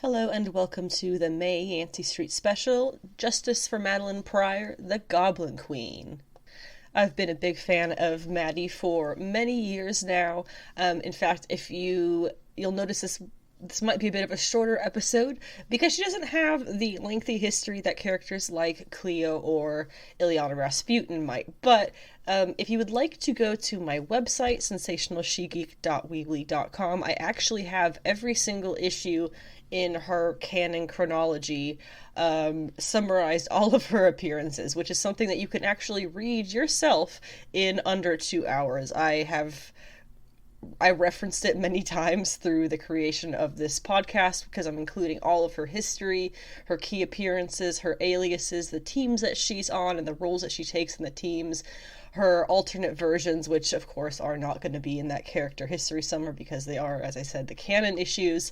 Hello and welcome to the May Yancy Street Special, Justice for Madelyne Pryor, the Goblin Queen. I've been a big fan of Maddie for many years now. In fact, you'll notice this might be a bit of a shorter episode because she doesn't have the lengthy history that characters like Cleo or Illyana Rasputin might. But if you would like to go to my website, sensationalshegeek.weebly.com, I actually have every single issue in her canon chronology, summarized all of her appearances, which is something that you can actually read yourself in under 2 hours. I referenced it many times through the creation of this podcast because I'm including all of her history, her key appearances, her aliases, the teams that she's on and the roles that she takes in the teams, her alternate versions, which of course are not going to be in that character history summary because they are, as I said, the canon issues.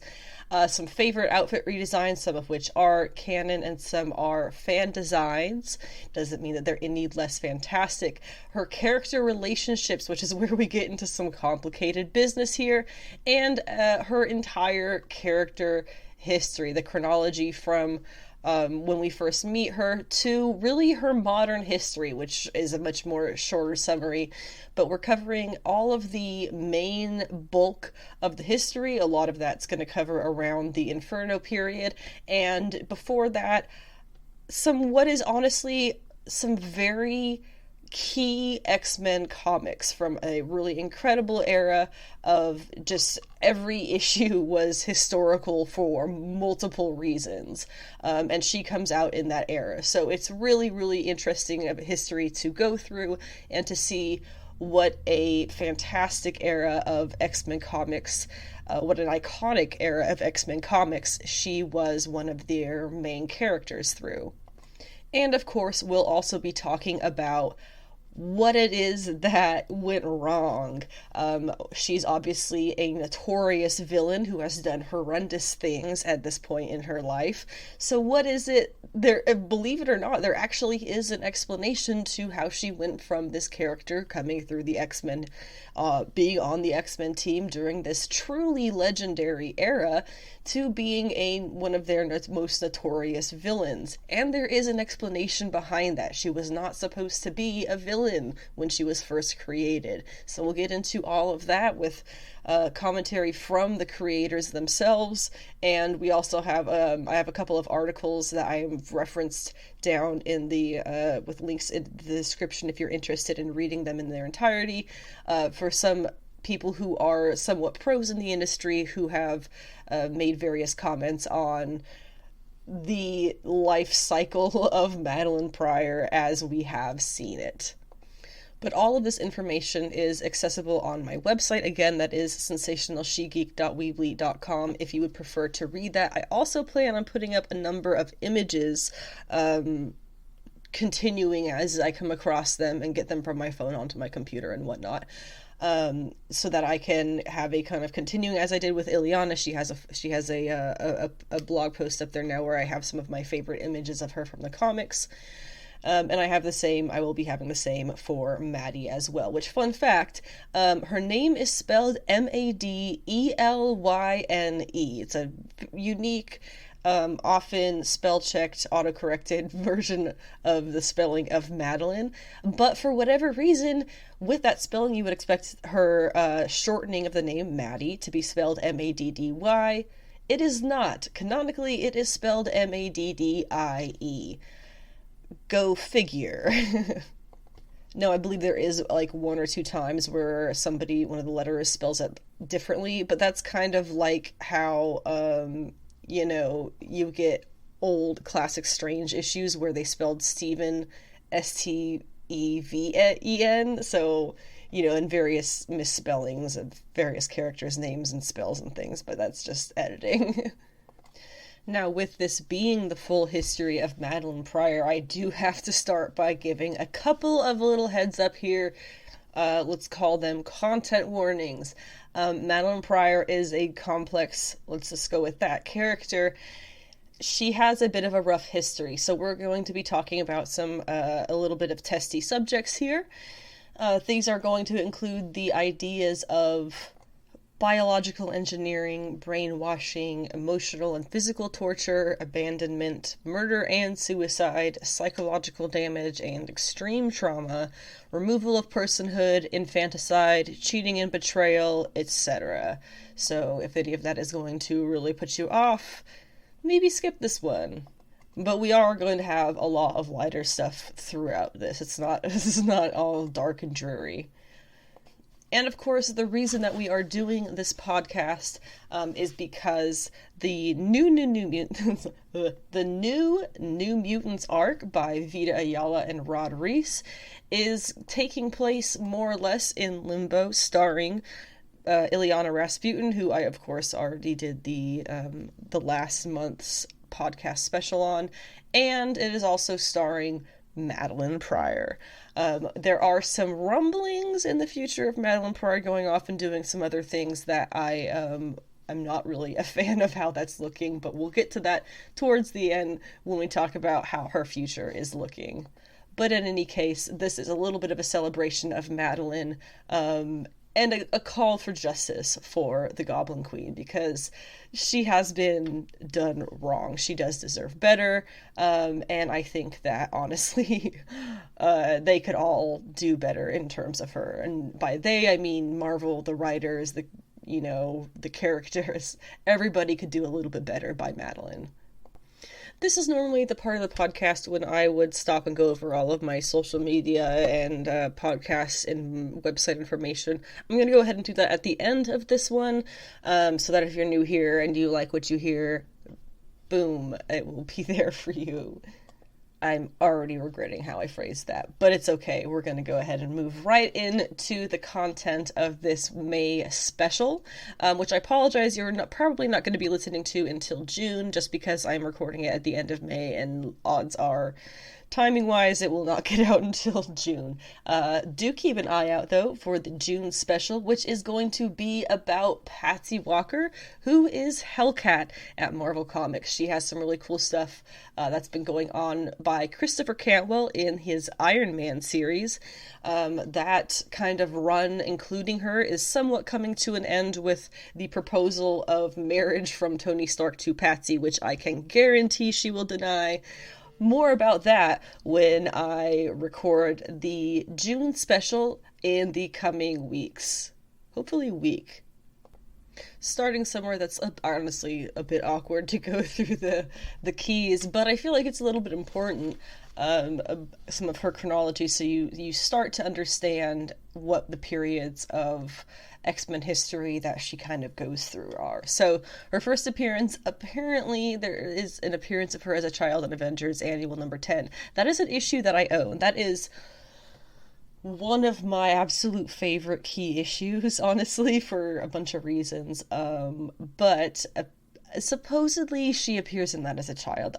Some favorite outfit redesigns, some of which are canon and some are fan designs. Doesn't mean that they're any less fantastic. Her character relationships, which is where we get into some complicated business here, and her entire character history, the chronology from when we first meet her to really her modern history, which is a much more shorter summary. But we're covering all of the main bulk of the history. A lot of that's going to cover around the Inferno period. And before that, what is honestly some very key X-Men comics from a really incredible era of just every issue was historical for multiple reasons, and she comes out in that era. So it's really, really interesting of history to go through and to see what a fantastic era of X-Men comics, what an iconic era of X-Men comics she was one of their main characters through. And of course, we'll also be talking about what it is that went wrong. She's obviously a notorious villain who has done horrendous things at this point in her life. So what is it there? Believe it or not, there actually is an explanation to how she went from this character coming through the X-Men, being on the X-Men team during this truly legendary era, to being one of their most notorious villains. And there is an explanation behind that. She was not supposed to be a villain when she was first created. So we'll get into all of that with commentary from the creators themselves. And we also have, I have a couple of articles that I have referenced down in the, with links in the description if you're interested in reading them in their entirety, for some people who are somewhat pros in the industry who have made various comments on the life cycle of Madelyne Pryor as we have seen it. But all of this information is accessible on my website. Again, that is sensationalshegeek.weebly.com if you would prefer to read that. I also plan on putting up a number of images, continuing as I come across them and get them from my phone onto my computer and whatnot. So that I can have a kind of continuing as I did with Illyana. She has a blog post up there now where I have some of my favorite images of her from the comics. And I will be having the same for Maddie as well, which, fun fact, her name is spelled Madelyne. It's a unique, often spell-checked, auto-corrected version of the spelling of Madelyne, but for whatever reason, with that spelling, you would expect her shortening of the name Maddie to be spelled Maddy. It is not. Canonically, it is spelled Maddie. Go figure. No, I believe there is like one or two times where one of the letters spells it differently, but that's kind of like how, you get old classic Strange issues where they spelled Stephen Steven, so, in various misspellings of various characters' names and spells and things, but that's just editing. Now, with this being the full history of Madelyne Pryor, I do have to start by giving a couple of little heads up here. Let's call them content warnings. Madelyne Pryor is a complex, let's just go with that, character. She has a bit of a rough history, so we're going to be talking about a little bit of testy subjects here. These are going to include the ideas of biological engineering, brainwashing, emotional and physical torture, abandonment, murder and suicide, psychological damage and extreme trauma, removal of personhood, infanticide, cheating and betrayal, etc. So if any of that is going to really put you off, maybe skip this one. But we are going to have a lot of lighter stuff throughout this. This is not all dark and dreary. And of course, the reason that we are doing this podcast is because the new Mutants, the new New Mutants arc by Vita Ayala and Rod Reese is taking place more or less in limbo, starring Illyana Rasputin, who I of course already did the last month's podcast special on, and it is also starring Madelyne Pryor. There are some rumblings in the future of Madelyne Pryor going off and doing some other things that I'm not really a fan of how that's looking, but we'll get to that towards the end when we talk about how her future is looking. But in any case, this is a little bit of a celebration of Madelyne, and a call for justice for the Goblin Queen, because she has been done wrong. She does deserve better, and I think that, honestly, they could all do better in terms of her. And by they, I mean Marvel, the writers, the characters. Everybody could do a little bit better by Madelyne. This is normally the part of the podcast when I would stop and go over all of my social media and podcasts and website information. I'm going to go ahead and do that at the end of this one, so that if you're new here and you like what you hear, boom, it will be there for you. I'm already regretting how I phrased that, but it's okay. We're going to go ahead and move right into the content of this May special, which I apologize, you're probably not going to be listening to until June, just because I'm recording it at the end of May, and odds are, timing-wise, it will not get out until June. Do keep an eye out, though, for the June special, which is going to be about Patsy Walker, who is Hellcat at Marvel Comics. She has some really cool stuff that's been going on by Christopher Cantwell in his Iron Man series. That kind of run, including her, is somewhat coming to an end with the proposal of marriage from Tony Stark to Patsy, which I can guarantee she will deny. More about that when I record the June special in the coming weeks. Hopefully week. Starting somewhere that's honestly a bit awkward to go through the keys, but I feel like it's a little bit important, some of her chronology, so you start to understand what the periods of X-Men history that she kind of goes through are. So her first appearance, apparently there is an appearance of her as a child in Avengers Annual number 10. That is an issue that I own. That is one of my absolute favorite key issues, honestly, for a bunch of reasons. But supposedly she appears in that as a child.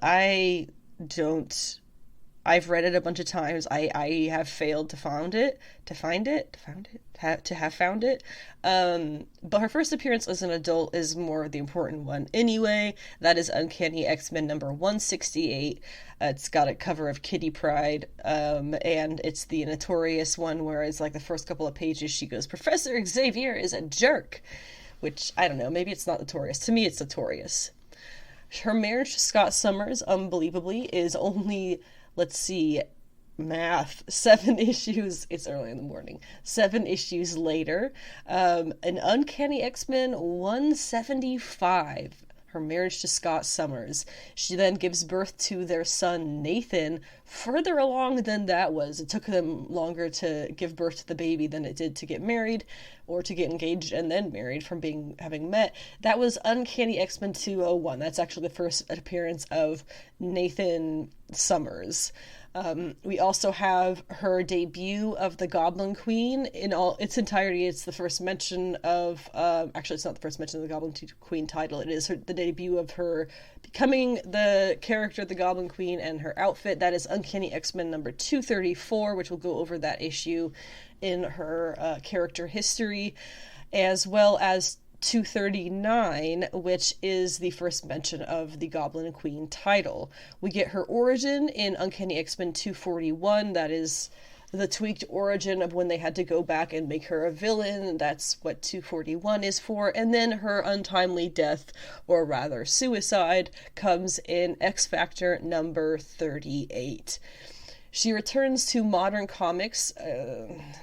I've read it a bunch of times. I have failed to have found it. But her first appearance as an adult is more the important one. Anyway, that is Uncanny X-Men number 168. It's got a cover of Kitty Pryde, and it's the notorious one where it's like the first couple of pages she goes, "Professor Xavier is a jerk," which, I don't know, maybe it's not notorious. To me, it's notorious. Her marriage to Scott Summers, unbelievably, is only, let's see, math, 7 issues, it's early in the morning, 7 issues later. An Uncanny X-Men 175, her marriage to Scott Summers. She then gives birth to their son Nathan. Further along than that was. It took them longer to give birth to the baby than it did to get married, or to get engaged and then married from having met. That was Uncanny X-Men 201. That's actually the first appearance of Nathan Summers. We also have her debut of the Goblin Queen in all its entirety. It's the first mention of, actually it's not the first mention of the Goblin Queen title. It is the debut of her becoming the character of the Goblin Queen and her outfit. That is Uncanny X-Men number 234, which will go over that issue in her character history, as well as 239, which is the first mention of the Goblin Queen title. We get her origin in Uncanny X-Men 241. That is the tweaked origin of when they had to go back and make her a villain. That's what 241 is for. And then her untimely death, or rather suicide, comes in X Factor number 38. She returns to modern comics,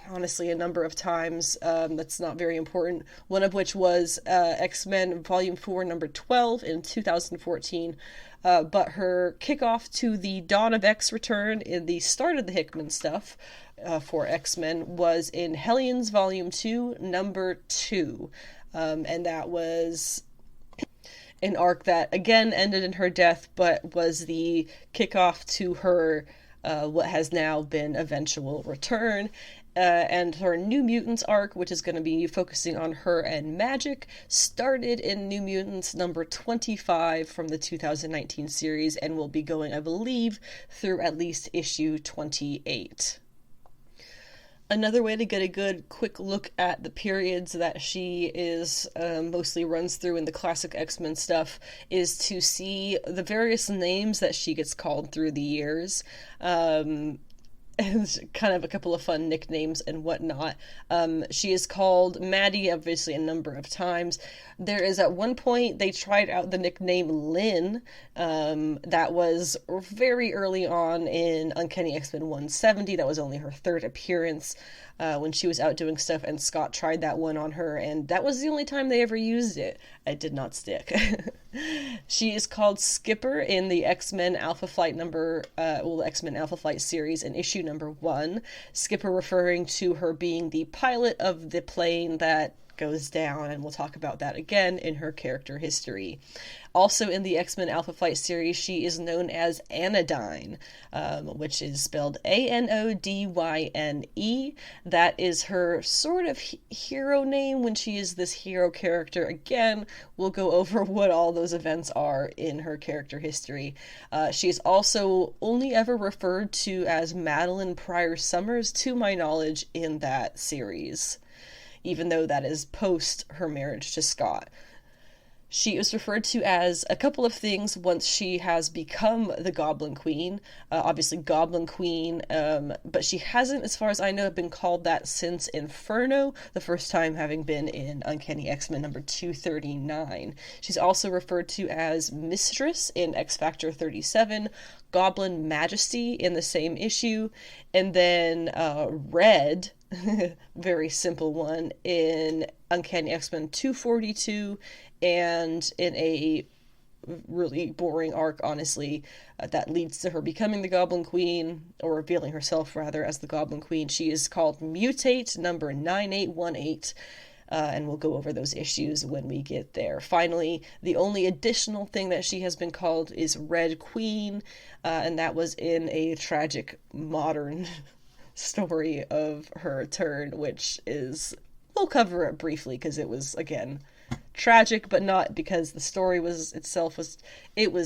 honestly, a number of times. That's not very important. One of which was X-Men Volume 4, number 12 in 2014. But her kickoff to the Dawn of X return in the start of the Hickman stuff for X-Men was in Hellions Volume 2, number 2. And that was an arc that, again, ended in her death, but was the kickoff to her what has now been eventual return. And her New Mutants arc, which is going to be focusing on her and magic, started in New Mutants number 25 from the 2019 series and will be going, I believe, through at least issue 28. Another way to get a good quick look at the periods that she is mostly runs through in the classic X-Men stuff is to see the various names that she gets called through the years. And kind of a couple of fun nicknames and whatnot. She is called Maddie, obviously, a number of times. There is, at one point, they tried out the nickname Lynn. That was very early on in Uncanny X-Men 170. That was only her third appearance when she was out doing stuff, and Scott tried that one on her, and that was the only time they ever used it. It did not stick. She is called Skipper in the X-Men Alpha Flight the X-Men Alpha Flight series in issue number 1. Skipper referring to her being the pilot of the plane that goes down, and we'll talk about that again in her character history. Also in the X-Men Alpha Flight series, she is known as Anodyne, which is spelled Anodyne. That is her sort of hero name when she is this hero character. Again, we'll go over what all those events are in her character history. She is also only ever referred to as Madelyne Pryor Summers, to my knowledge, in that series, even though that is post her marriage to Scott. She is referred to as a couple of things once she has become the Goblin Queen. Obviously Goblin Queen, but she hasn't, as far as I know, been called that since Inferno, the first time having been in Uncanny X-Men number 239. She's also referred to as Mistress in X Factor 37, Goblin Majesty in the same issue, and then Red, very simple one, in Uncanny X-Men 242, and in a really boring arc, honestly, that leads to her becoming the Goblin Queen, or revealing herself, rather, as the Goblin Queen. She is called Mutate, number 9818, and we'll go over those issues when we get there. Finally, the only additional thing that she has been called is Red Queen, and that was in a tragic modern story of her return, which is, we'll cover it briefly because it was, again, tragic, but not because the story was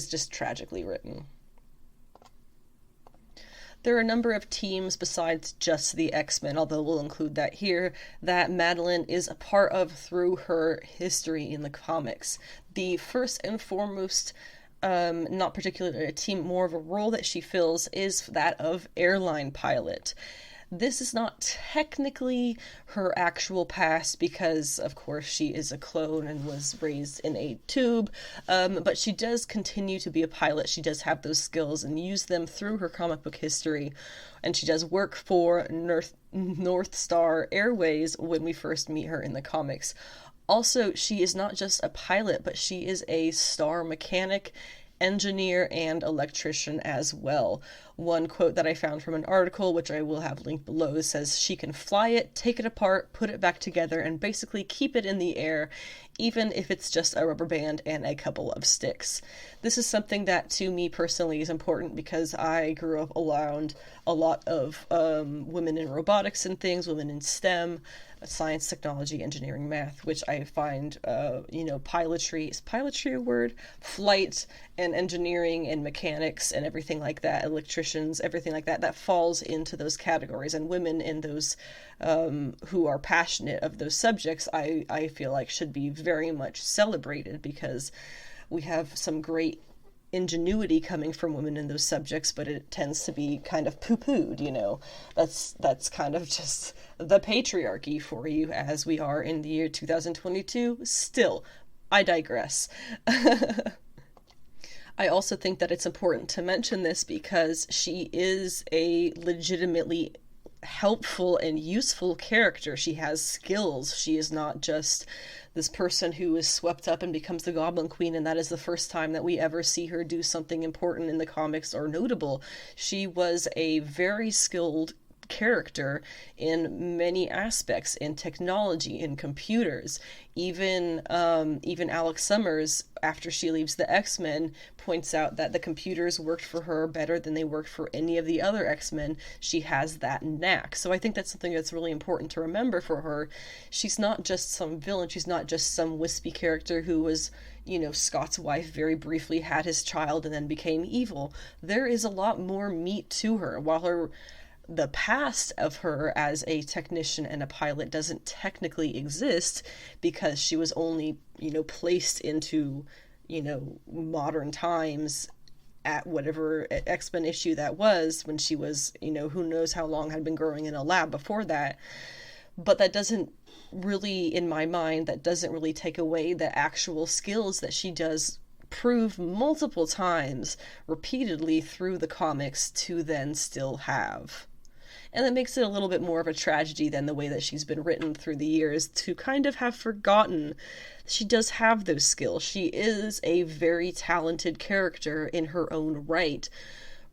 just tragically written. There are a number of teams besides just the X-Men, although we'll include that here, that Madelyne is a part of through her history in the comics. The first and foremost, not particularly a team, more of a role that she fills, is that of airline pilot. This is not technically her actual past because, of course, she is a clone and was raised in a tube, but she does continue to be a pilot. She does have those skills and use them through her comic book history, and she does work for North Star Airways when we first meet her in the comics. Also, she is not just a pilot, but she is a star mechanic, engineer, and electrician as well. One quote that I found from an article, which I will have linked below, says she can fly it, take it apart, put it back together, and basically keep it in the air, even if it's just a rubber band and a couple of sticks. This is something that, to me personally, is important because I grew up around a lot of women in robotics and things, women in STEM, science, technology, engineering, math, which I find, pilotry, is pilotry a word? Flight and engineering and mechanics and everything like that, electricians, everything like that, that falls into those categories. And women in those who are passionate of those subjects, I feel like should be very much celebrated because we have some great ingenuity coming from women in those subjects, but it tends to be kind of poo-pooed, you know. That's kind of just the patriarchy for you, as we are in the year 2022 still. I digress. I also think that it's important to mention this because she is a legitimately helpful and useful character. She has skills. She is not just this person who is swept up and becomes the Goblin Queen, and that is the first time that we ever see her do something important in the comics or notable. She was a very skilled character in many aspects, in technology, in computers. Even Alex Summers, after she leaves the X-Men, points out that the computers worked for her better than they worked for any of the other X-Men. She has that knack. So I think that's something that's really important to remember for her. She's not just some villain. She's not just some wispy character who was, you know, Scott's wife, very briefly had his child and then became evil. There is a lot more meat to her. While the past of her as a technician and a pilot doesn't technically exist because she was only, you know, placed into, you know, modern times at whatever X-Men issue that was, when she was, you know, who knows how long had been growing in a lab before that. But that doesn't really, in my mind, that doesn't really take away the actual skills that she does prove multiple times repeatedly through the comics to then still have. And that makes it a little bit more of a tragedy than the way that she's been written through the years, to kind of have forgotten she does have those skills. She is a very talented character in her own right,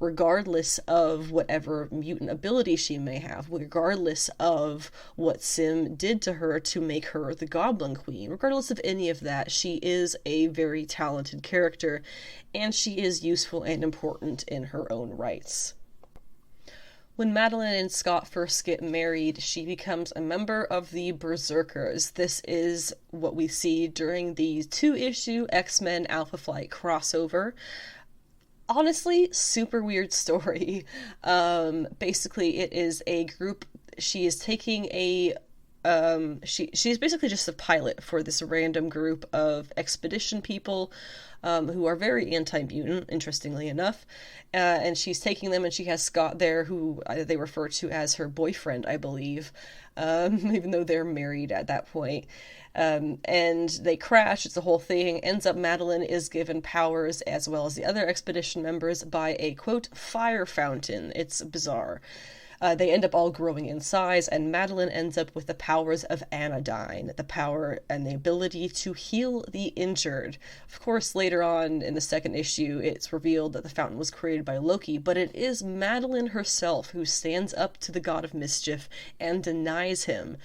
regardless of whatever mutant ability she may have, regardless of what Sim did to her to make her the Goblin Queen, regardless of any of that. She is a very talented character, and she is useful and important in her own rights. When Madelyne and Scott first get married, she becomes a member of the Berserkers. This is what we see during the 2-issue X-Men Alpha Flight crossover. Honestly, super weird story. Basically, it is a group. She is taking a she's basically just a pilot for this random group of expedition people who are very anti-mutant, interestingly enough. And she's taking them, and she has Scott there, who they refer to as her boyfriend, I believe, even though they're married at that point. And they crash. It's a whole thing. Ends up Madelyne is given powers, as well as the other expedition members, by a, quote, fire fountain. It's bizarre. They end up all growing in size, and Madelyne ends up with the powers of anodyne, the power and the ability to heal the injured. Of course, later on in the second issue, it's revealed that the fountain was created by Loki, but it is Madelyne herself who stands up to the god of mischief and denies him.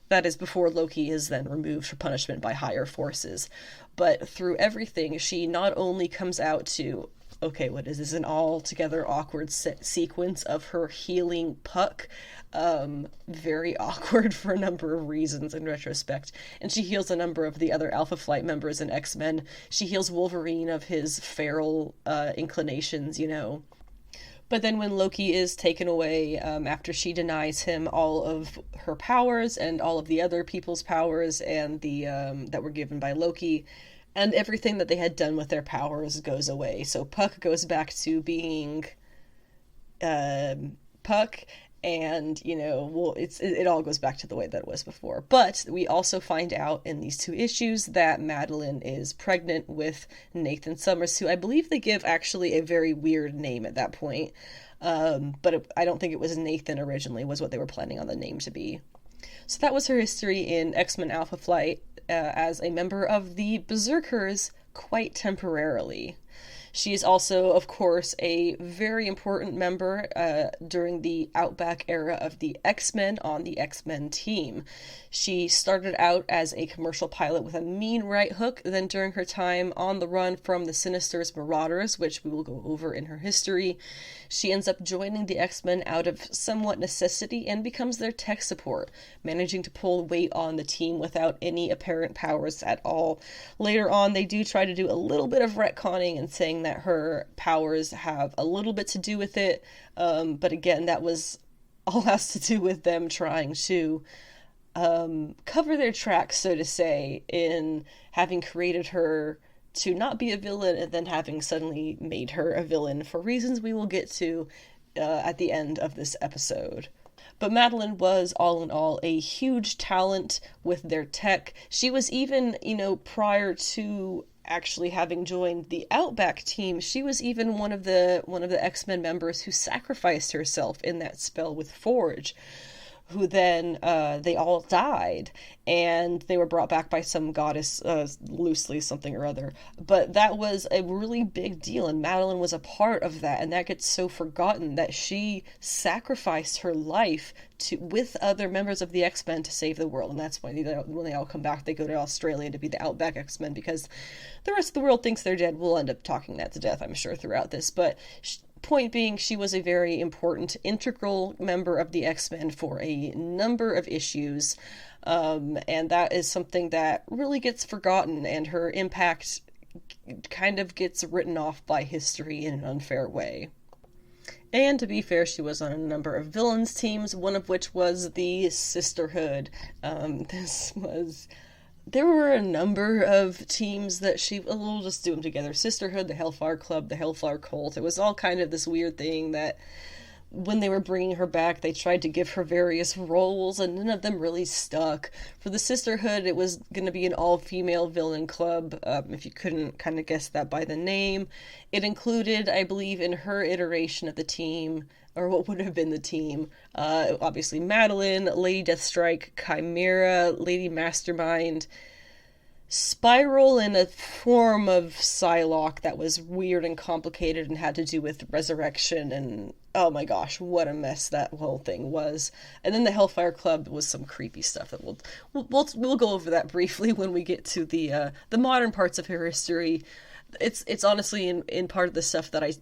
That is before Loki is then removed for punishment by higher forces. But through everything, she not only comes out to, okay, what is this, an altogether awkward sequence of her healing Puck. Very awkward for a number of reasons in retrospect. And she heals a number of the other Alpha Flight members in X-Men. She heals Wolverine of his feral inclinations, you know. But then when Loki is taken away, after she denies him all of her powers and all of the other people's powers and the that were given by Loki, and everything that they had done with their powers goes away. So Puck goes back to being Puck, and, you know, well, it all goes back to the way that it was before. But we also find out in these 2 issues that Madelyne is pregnant with Nathan Summers, who I believe they give actually a very weird name at that point. But I don't think it was Nathan originally, was what they were planning on the name to be. So that was her history in X-Men Alpha Flight as a member of the Berserkers, quite temporarily. She is also, of course, a very important member during the Outback era of the X-Men on the X-Men team. She started out as a commercial pilot with a mean right hook, then during her time on the run from the Sinister's Marauders, which we will go over in her history, she ends up joining the X-Men out of somewhat necessity and becomes their tech support, managing to pull weight on the team without any apparent powers at all. Later on, they do try to do a little bit of retconning and saying that her powers have a little bit to do with it, but again, that was all has to do with them trying to cover their tracks, so to say, in having created her to not be a villain and then having suddenly made her a villain for reasons we will get to at the end of this episode. But Madelyne was, all in all, a huge talent with their tech. She was even, prior to actually having joined the Outback team, she was even one of the X-Men members who sacrificed herself in that spell with Forge, who then, they all died, and they were brought back by some goddess, loosely something or other. But that was a really big deal, and Madelyne was a part of that, and that gets so forgotten, that she sacrificed her life with other members of the X-Men to save the world. And that's why when they all come back, they go to Australia to be the Outback X-Men, because the rest of the world thinks they're dead. We'll end up talking that to death, I'm sure, throughout this, but point being, she was a very important, integral member of the X-Men for a number of issues, and that is something that really gets forgotten, and her impact kind of gets written off by history in an unfair way. And to be fair, she was on a number of villains teams, one of which was the Sisterhood. There were a number of teams that we'll just do them together. Sisterhood, the Hellfire Club, the Hellfire Cult. It was all kind of this weird thing that when they were bringing her back, they tried to give her various roles, and none of them really stuck. For the Sisterhood, it was going to be an all-female villain club, if you couldn't kind of guess that by the name. It included, I believe, in her iteration of the team, or what would have been the team, obviously Madelyne, Lady Deathstrike, Chimera, Lady Mastermind, Spiral, and a form of Psylocke that was weird and complicated and had to do with resurrection, and oh my gosh, what a mess that whole thing was. And then the Hellfire Club was some creepy stuff that we'll go over that briefly when we get to the modern parts of her history. It's honestly in part of the stuff that I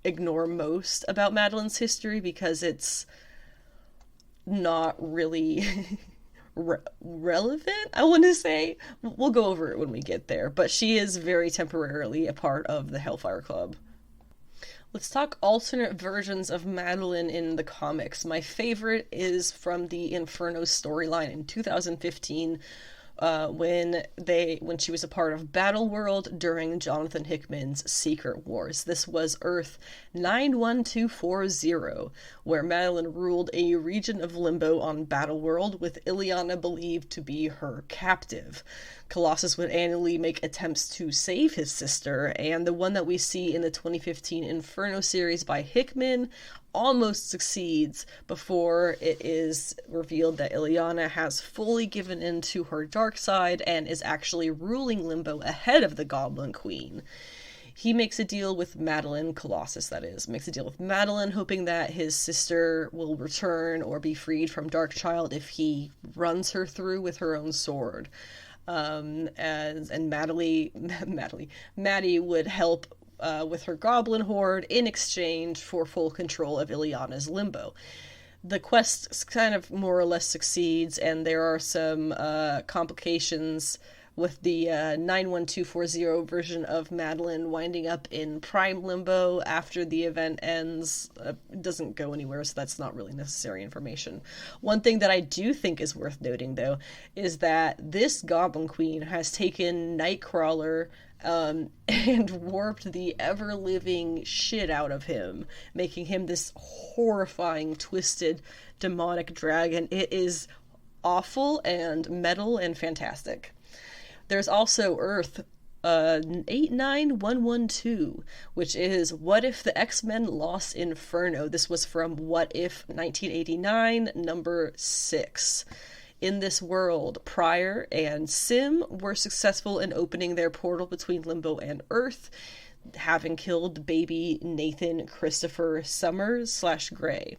ignore most about Madelyne's history, because it's not really relevant, I want to say. We'll go over it when we get there, but she is very temporarily a part of the Hellfire Club. Let's talk alternate versions of Madelyne in the comics. My favorite is from the Inferno storyline in 2015, when she was a part of Battleworld during Jonathan Hickman's Secret Wars. This was Earth 91240, where Madelyne ruled a region of limbo on Battleworld, with Illyana believed to be her captive. Colossus would annually make attempts to save his sister, and the one that we see in the 2015 Inferno series by Hickman almost succeeds before it is revealed that Illyana has fully given in to her dark side and is actually ruling Limbo ahead of the Goblin Queen. He makes a deal with Madelyne, Colossus that is, makes a deal with Madelyne, hoping that his sister will return or be freed from Darkchild if he runs her through with her own sword. And Maddie would help with her goblin horde in exchange for full control of Illyana's limbo. The quest kind of more or less succeeds, and there are some complications with the 91240 version of Madelyne winding up in Prime Limbo after the event ends. It doesn't go anywhere, so that's not really necessary information. One thing that I do think is worth noting, though, is that this Goblin Queen has taken Nightcrawler and warped the ever-living shit out of him, making him this horrifying, twisted, demonic dragon. It is awful and metal and fantastic. There's also Earth 89112, which is What If the X-Men Lost Inferno. This was from What If 1989, number 6. In this world, Pryor and Sim were successful in opening their portal between Limbo and Earth, having killed baby Nathan Christopher Summers / Gray.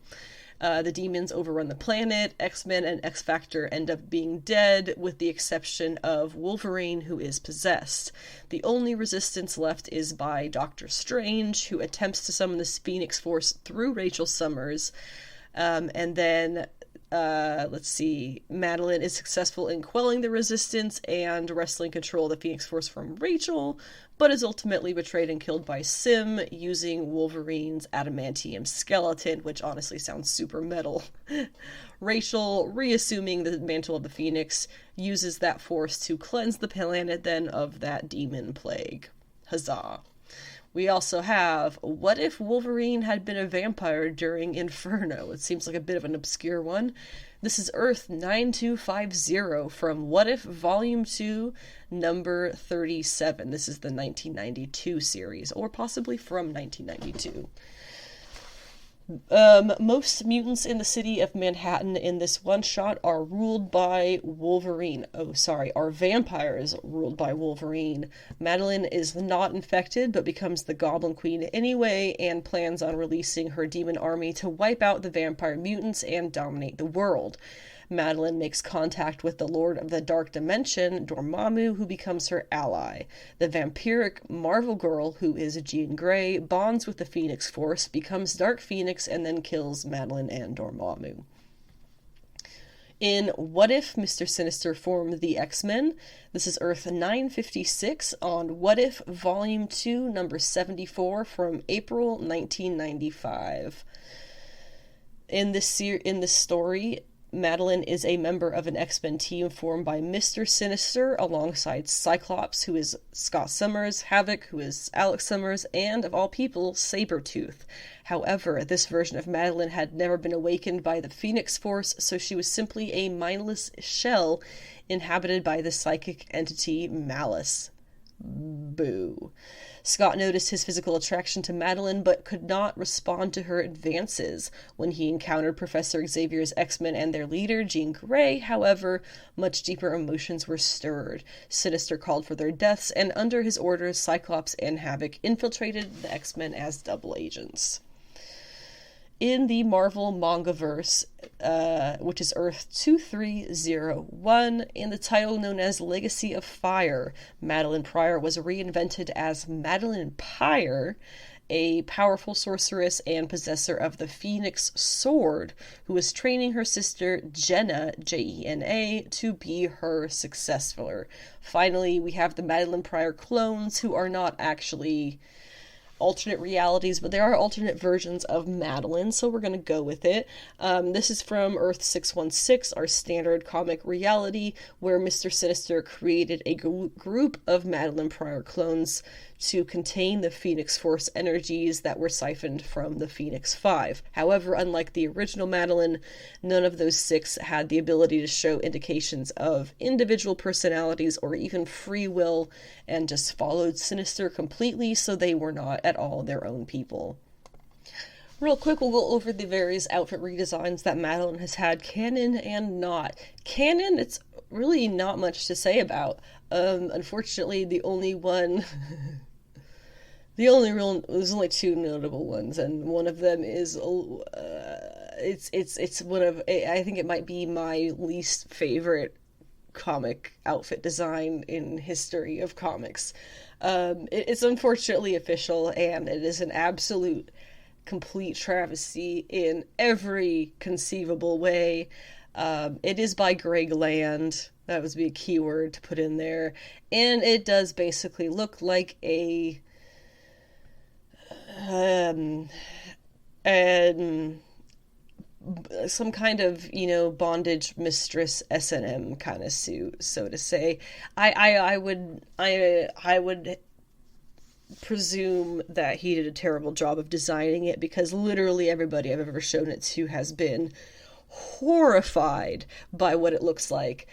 The demons overrun the planet. X-Men and X-Factor end up being dead, with the exception of Wolverine, who is possessed. The only resistance left is by Doctor Strange, who attempts to summon the Phoenix Force through Rachel Summers, and then let's see, Madelyne is successful in quelling the resistance and wresting control of the Phoenix Force from Rachel, but is ultimately betrayed and killed by Sim using Wolverine's adamantium skeleton, which honestly sounds super metal. Rachel, reassuming the mantle of the Phoenix, uses that force to cleanse the planet then of that demon plague. Huzzah. We also have, what if Wolverine had been a vampire during Inferno? It seems like a bit of an obscure one. This is Earth 9250 from What If Volume 2, number 37. This is the 1992 series, or possibly from 1992. Most mutants in the city of Manhattan in this one-shot are ruled by Wolverine. Are vampires ruled by Wolverine. Madelyne is not infected, but becomes the Goblin Queen anyway, and plans on releasing her demon army to wipe out the vampire mutants and dominate the world. Madelyne makes contact with the Lord of the Dark Dimension, Dormammu, who becomes her ally. The vampiric Marvel Girl, who is Jean Grey, bonds with the Phoenix Force, becomes Dark Phoenix, and then kills Madelyne and Dormammu. In What If Mr. Sinister formed the X-Men? This is Earth 956 on What If Volume 2, number 74 from April 1995. In this story, Madelyne is a member of an X-Men team formed by Mr. Sinister alongside Cyclops, who is Scott Summers, Havoc, who is Alex Summers, and, of all people, Sabretooth. However, this version of Madelyne had never been awakened by the Phoenix Force, so she was simply a mindless shell inhabited by the psychic entity Malice. Boo. Scott noticed his physical attraction to Madelyne, but could not respond to her advances. When he encountered Professor Xavier's X-Men and their leader, Jean Grey, however, much deeper emotions were stirred. Sinister called for their deaths, and under his orders, Cyclops and Havoc infiltrated the X-Men as double agents. In the Marvel Mangaverse, which is Earth 2301, in the title known as Legacy of Fire, Madelyne Pryor was reinvented as Madelyne Pryor, a powerful sorceress and possessor of the Phoenix Sword, who was training her sister Jenna, Jena, to be her successor. Finally, we have the Madelyne Pryor clones, who are not actually alternate realities, but there are alternate versions of Madelyne, so we're going to go with it. This is from Earth 616, our standard comic reality, where Mr. Sinister created a group of Madelyne Pryor clones to contain the Phoenix Force energies that were siphoned from the Phoenix Five. However, unlike the original Madelyne, none of those six had the ability to show indications of individual personalities or even free will, and just followed Sinister completely, so they were not at all their own people. Real quick, we'll go over the various outfit redesigns that Madelyne has had, canon and not. Canon, it's really not much to say about. Unfortunately, there's only two notable ones, and one of them is it's one of, I think it might be my least favorite comic outfit design in history of comics. It's unfortunately official, and it is an absolute complete travesty in every conceivable way. It is by Greg Land. That would be a keyword to put in there. And it does basically look like a some kind of, bondage mistress S&M kind of suit, so to say. I would presume that he did a terrible job of designing it, because literally everybody I've ever shown it to has been horrified by what it looks like,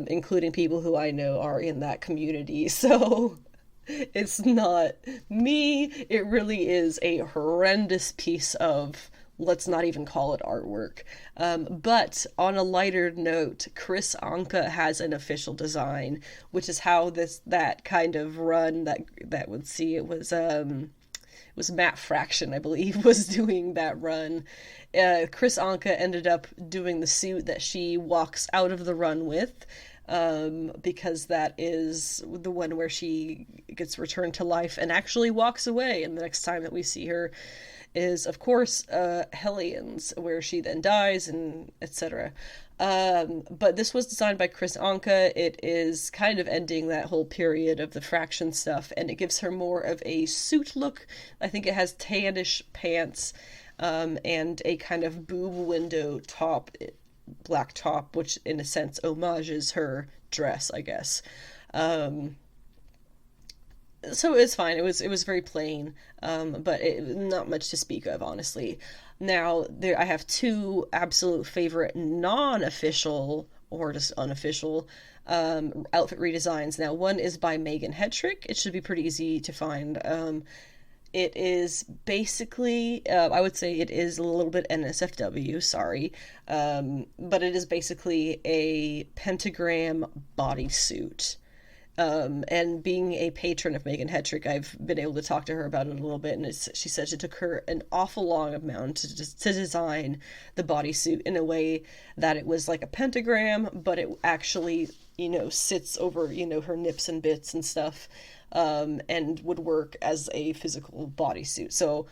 including people who I know are in that community. So it's not me. It really is a horrendous piece of, let's not even call it artwork. But on a lighter note, Chris Anka has an official design, which is how that kind of run that would see it was Matt Fraction, I believe, was doing that run. Chris Anka ended up doing the suit that she walks out of the run with, because that is the one where she gets returned to life and actually walks away, and the next time that we see her is, of course, Hellions, where she then dies, and etc. But this was designed by Chris Anka. It is kind of ending that whole period of the fraction stuff, and it gives her more of a suit look. I think it has tannish pants, and a kind of boob window top, black top, which in a sense homages her dress, I guess. So it's fine. It was very plain, but not much to speak of, honestly. Now I have two absolute favorite non-official or just unofficial outfit redesigns. Now one is by Megan Hetrick. It should be pretty easy to find. It is basically, I would say it is a little bit NSFW, sorry, but it is basically a pentagram bodysuit. And being a patron of Megan Hetrick, I've been able to talk to her about it a little bit, and she said it took her an awful long amount to design the bodysuit in a way that it was like a pentagram, but it actually, sits over, her nips and bits and stuff, and would work as a physical bodysuit. So,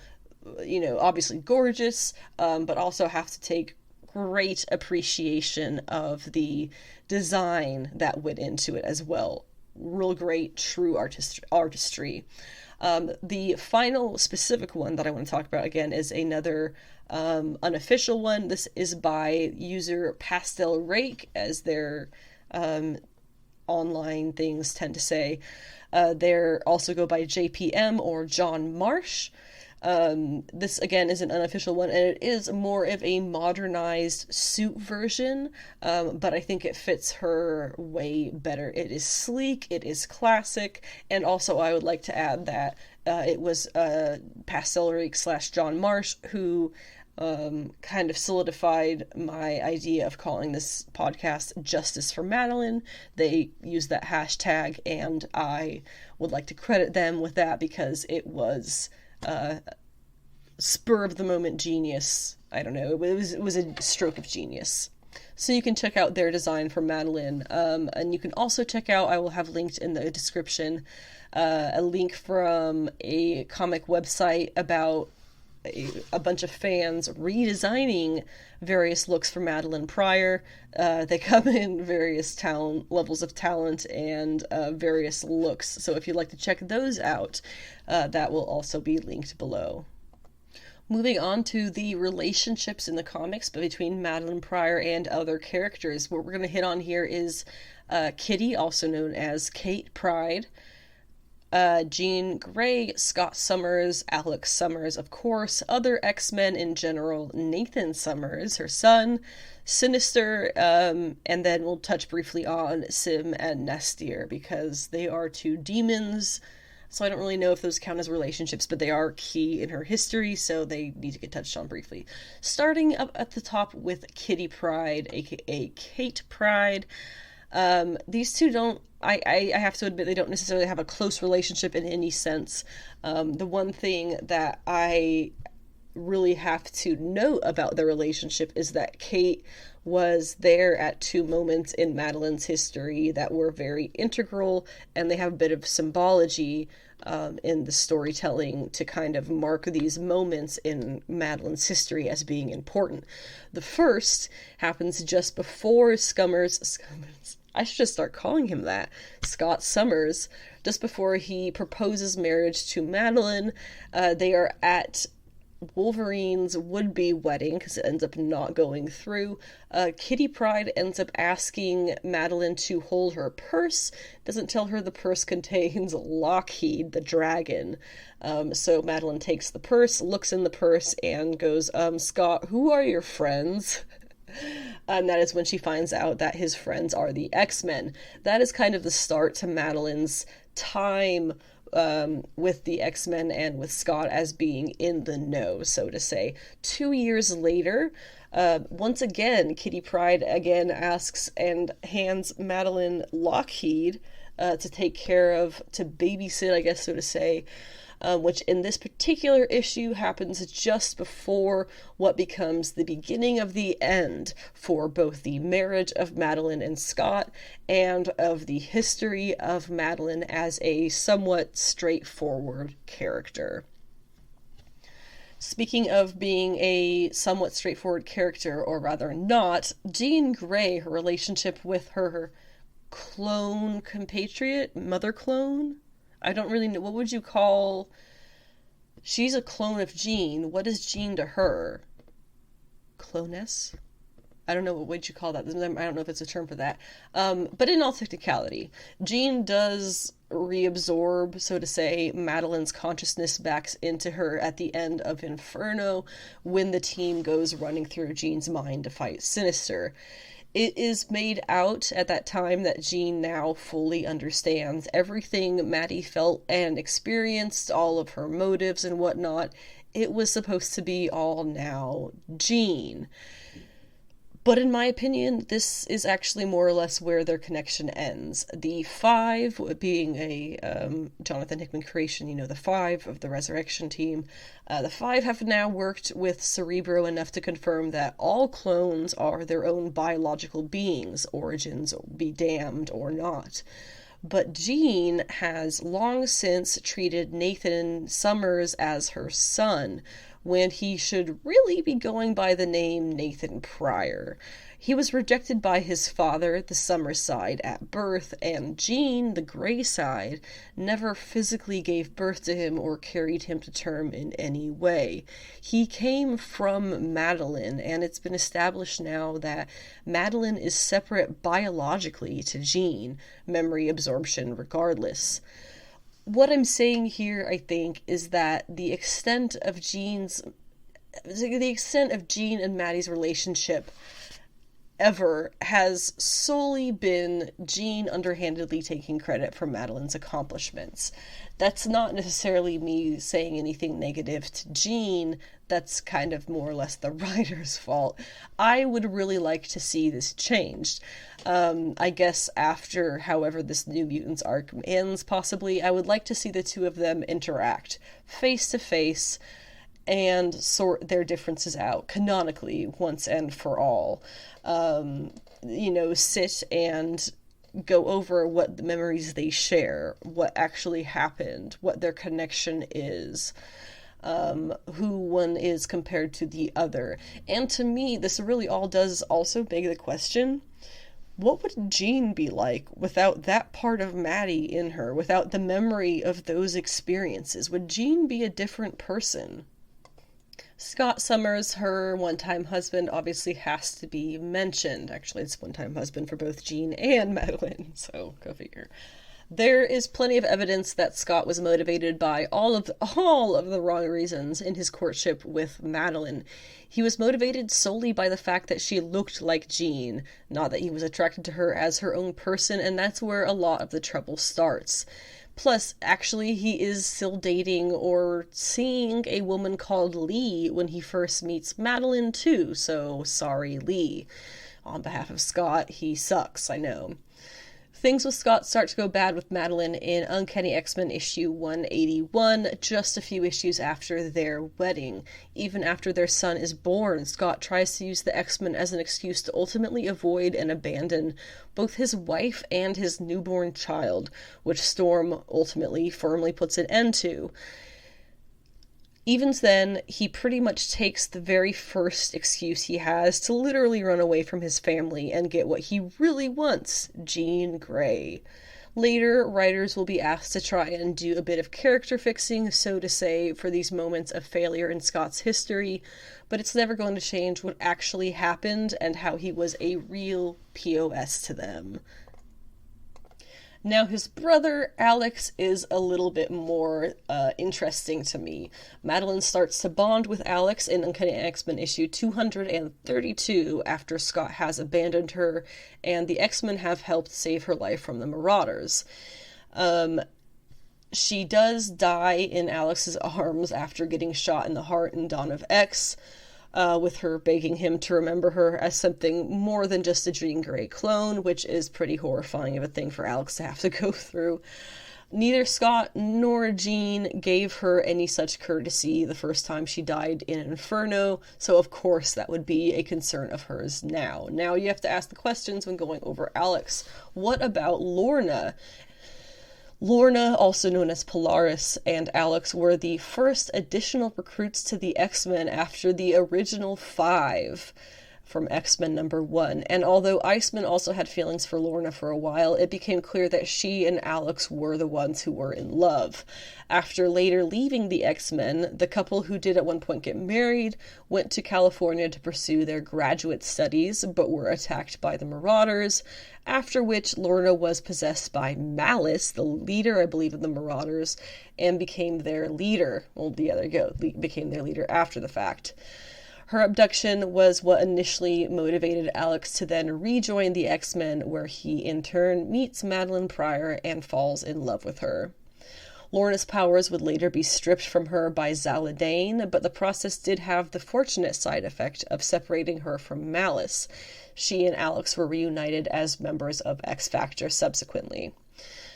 obviously gorgeous, but also have to take great appreciation of the design that went into it as well. Real great, true artistry. The final specific one that I want to talk about again is another unofficial one. This is by user Pastel Rake, as their online things tend to say. They also go by JPM or John Marsh. This again is an unofficial one, and it is more of a modernized suit version, but I think it fits her way better. It is sleek, it is classic, and also I would like to add that it was Pastel Rake / John Marsh who kind of solidified my idea of calling this podcast Justice for Madelyne. They used that hashtag, and I would like to credit them with that because it was spur of the moment genius. I don't know. It was a stroke of genius. So you can check out their design for Madelyne, and you can also check out, I will have linked in the description, a link from a comic website about a bunch of fans redesigning various looks for Madelyne Pryor. They come in various levels of talent and various looks. So if you'd like to check those out, that will also be linked below. Moving on to the relationships in the comics between Madelyne Pryor and other characters. What we're going to hit on here is Kitty, also known as Kate Pryde, Jean Grey, Scott Summers, Alex Summers, of course, other X-Men in general, Nathan Summers, her son, Sinister, and then we'll touch briefly on Sim and Nestir, because they are two demons, so I don't really know if those count as relationships, but they are key in her history, so they need to get touched on briefly. Starting up at the top with Kitty Pryde, aka Kate Pryde. These two don't, I have to admit, they don't necessarily have a close relationship in any sense. The one thing that I really have to note about their relationship is that Kate was there at two moments in Madelyne's history that were very integral, and they have a bit of symbology in the storytelling to kind of mark these moments in Madelyne's history as being important. The first happens just before Scummers, I should just start calling him that, Scott Summers, just before he proposes marriage to Madelyne. They are at Wolverine's would-be wedding, because it ends up not going through. Kitty Pryde ends up asking Madelyne to hold her purse, doesn't tell her the purse contains Lockheed, the dragon. So Madelyne takes the purse, looks in the purse, and goes, Scott, who are your friends? And that is when she finds out that his friends are the X-Men. That is kind of the start to Madelyne's time with the X-Men and with Scott as being in the know, so to say. 2 years later, once again, Kitty Pryde again asks and hands Madelyne Lockheed to take care of, to babysit, I guess, so to say, which in this particular issue happens just before what becomes the beginning of the end for both the marriage of Madelyne and Scott and of the history of Madelyne as a somewhat straightforward character. Speaking of being a somewhat straightforward character, or rather not, Jean Grey, her relationship with her clone compatriot, mother clone? I don't really know. What would you call... She's a clone of Jean. What is Jean to her? Cloness? I don't know, what would you call that? I don't know if it's a term for that. But in all technicality, Jean does reabsorb, so to say, Madelyne's consciousness back into her at the end of Inferno when the team goes running through Jean's mind to fight Sinister. It is made out at that time that Jean now fully understands everything Maddie felt and experienced, all of her motives and whatnot. It was supposed to be all now Jean. But in my opinion, this is actually more or less where their connection ends. The Five, being a Jonathan Hickman creation, the Five of the Resurrection team, the Five have now worked with Cerebro enough to confirm that all clones are their own biological beings, origins be damned or not. But Jean has long since treated Nathan Summers as her son, when he should really be going by the name Nathan Pryor. He was rejected by his father, the Summers side, at birth, and Jean, the Grey side, never physically gave birth to him or carried him to term in any way. He came from Madelyne, and it's been established now that Madelyne is separate biologically to Jean, memory absorption regardless. What I'm saying here, I think, is that the extent of Jean and Maddie's relationship ever has solely been Jean underhandedly taking credit for Madelyne's accomplishments. That's not necessarily me saying anything negative to Jean. That's kind of more or less the writer's fault. I would really like to see this changed. I guess after, however, this New Mutants arc ends, possibly, I would like to see the two of them interact face to face and sort their differences out canonically once and for all. Sit and go over what the memories they share, what actually happened, what their connection is, who one is compared to the other. And to me, this really all does also beg the question, what would Jean be like without that part of Maddie in her, without the memory of those experiences? Would Jean be a different person? Scott Summers, her one-time husband, obviously has to be mentioned. Actually, it's one-time husband for both Jean and Madelyne, so go figure. There is plenty of evidence that Scott was motivated by all of the wrong reasons in his courtship with Madelyne. He was motivated solely by the fact that she looked like Jean, not that he was attracted to her as her own person, and that's where a lot of the trouble starts. Plus, actually, he is still dating or seeing a woman called Lee when he first meets Madelyne, too, so sorry, Lee. On behalf of Scott, he sucks, I know. Things with Scott start to go bad with Madelyne in Uncanny X-Men issue 181, just a few issues after their wedding. Even after their son is born, Scott tries to use the X-Men as an excuse to ultimately avoid and abandon both his wife and his newborn child, which Storm ultimately firmly puts an end to. Even then, he pretty much takes the very first excuse he has to literally run away from his family and get what he really wants, Jean Grey. Later, writers will be asked to try and do a bit of character fixing, so to say, for these moments of failure in Scott's history, but it's never going to change what actually happened and how he was a real POS to them. Now, his brother, Alex, is a little bit more interesting to me. Madelyne starts to bond with Alex in Uncanny X-Men issue 232 after Scott has abandoned her, and the X-Men have helped save her life from the Marauders. She does die in Alex's arms after getting shot in the heart in Dawn of X, with her begging him to remember her as something more than just a Jean Grey clone, which is pretty horrifying of a thing for Alex to have to go through. Neither Scott nor Jean gave her any such courtesy the first time she died in Inferno, so of course that would be a concern of hers now. Now you have to ask the questions when going over Alex. What about Lorna? Lorna, also known as Polaris, and Alex were the first additional recruits to the X-Men after the original 5 from X-Men #1. And although Iceman also had feelings for Lorna for a while, it became clear that she and Alex were the ones who were in love. After later leaving the X-Men, the couple who did at one point get married went to California to pursue their graduate studies, but were attacked by the Marauders, after which Lorna was possessed by Malice, the leader, I believe, of the Marauders, and became their leader. Well, yeah, there you go, became their leader after the fact. Her abduction was what initially motivated Alex to then rejoin the X-Men, where he in turn meets Madelyne Pryor and falls in love with her. Lorna's powers would later be stripped from her by Zaladane, but the process did have the fortunate side effect of separating her from Malice. She and Alex were reunited as members of X Factor subsequently.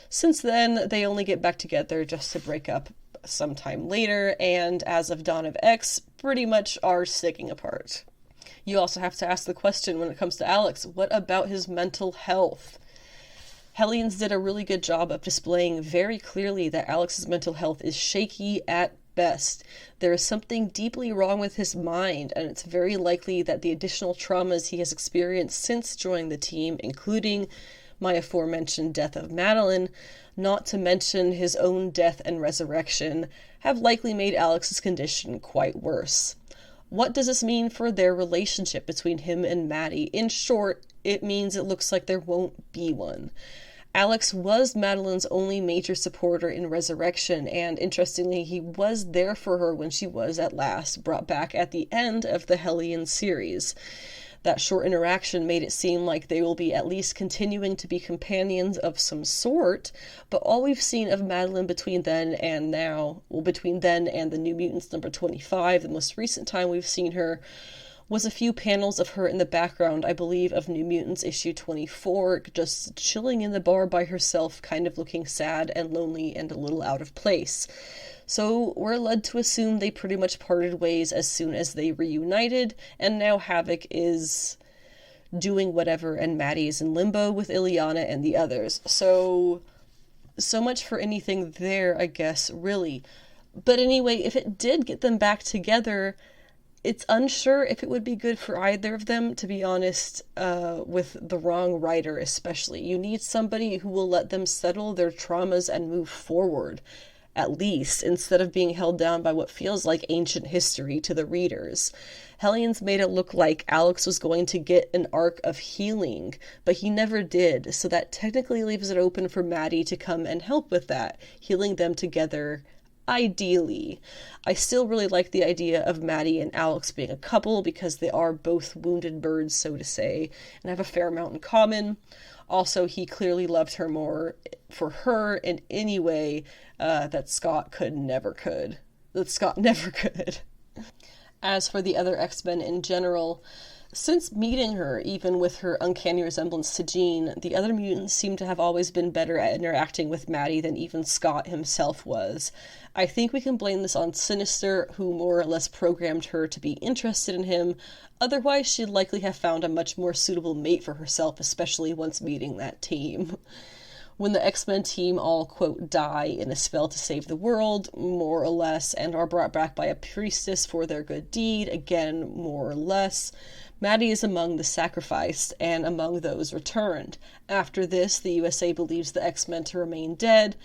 Since then, they only get back together just to break up sometime later, and as of Dawn of X, pretty much are sticking apart. You also have to ask the question when it comes to Alex, what about his mental health? Hellions did a really good job of displaying very clearly that Alex's mental health is shaky at best. There is something deeply wrong with his mind, and it's very likely that the additional traumas he has experienced since joining the team, including my aforementioned death of Madelyne, not to mention his own death and resurrection, have likely made Alex's condition quite worse. What does this mean for their relationship between him and Maddie? In short, it means it looks like there won't be one. Alex was Madelyne's only major supporter in Resurrection, and interestingly, he was there for her when she was at last brought back at the end of the Hellion series. That short interaction made it seem like they will be at least continuing to be companions of some sort, but all we've seen of Madelyne between then and now, well, between then and the New Mutants #25, the most recent time we've seen her, was a few panels of her in the background, I believe, of New Mutants issue 24, just chilling in the bar by herself, kind of looking sad and lonely and a little out of place. So we're led to assume they pretty much parted ways as soon as they reunited, and now Havoc is doing whatever, and Maddie is in limbo with Illyana and the others. So much for anything there, I guess, really. But anyway, if it did get them back together, it's unsure if it would be good for either of them, to be honest, with the wrong writer especially. You need somebody who will let them settle their traumas and move forward, at least, instead of being held down by what feels like ancient history to the readers. Hellions made it look like Alex was going to get an arc of healing, but he never did, so that technically leaves it open for Maddie to come and help with that, healing them together, ideally. I still really like the idea of Maddie and Alex being a couple, because they are both wounded birds, so to say, and have a fair amount in common. Also, he clearly loved her more for her in any way that Scott never could. As for the other X-Men in general, since meeting her, even with her uncanny resemblance to Jean, the other mutants seem to have always been better at interacting with Maddie than even Scott himself was. I think we can blame this on Sinister, who more or less programmed her to be interested in him. Otherwise, she'd likely have found a much more suitable mate for herself, especially once meeting that team. When the X-Men team all, quote, die in a spell to save the world, more or less, and are brought back by a priestess for their good deed, again, more or less, Maddie is among the sacrificed and among those returned. After this, the USA believes the X-Men to remain dead,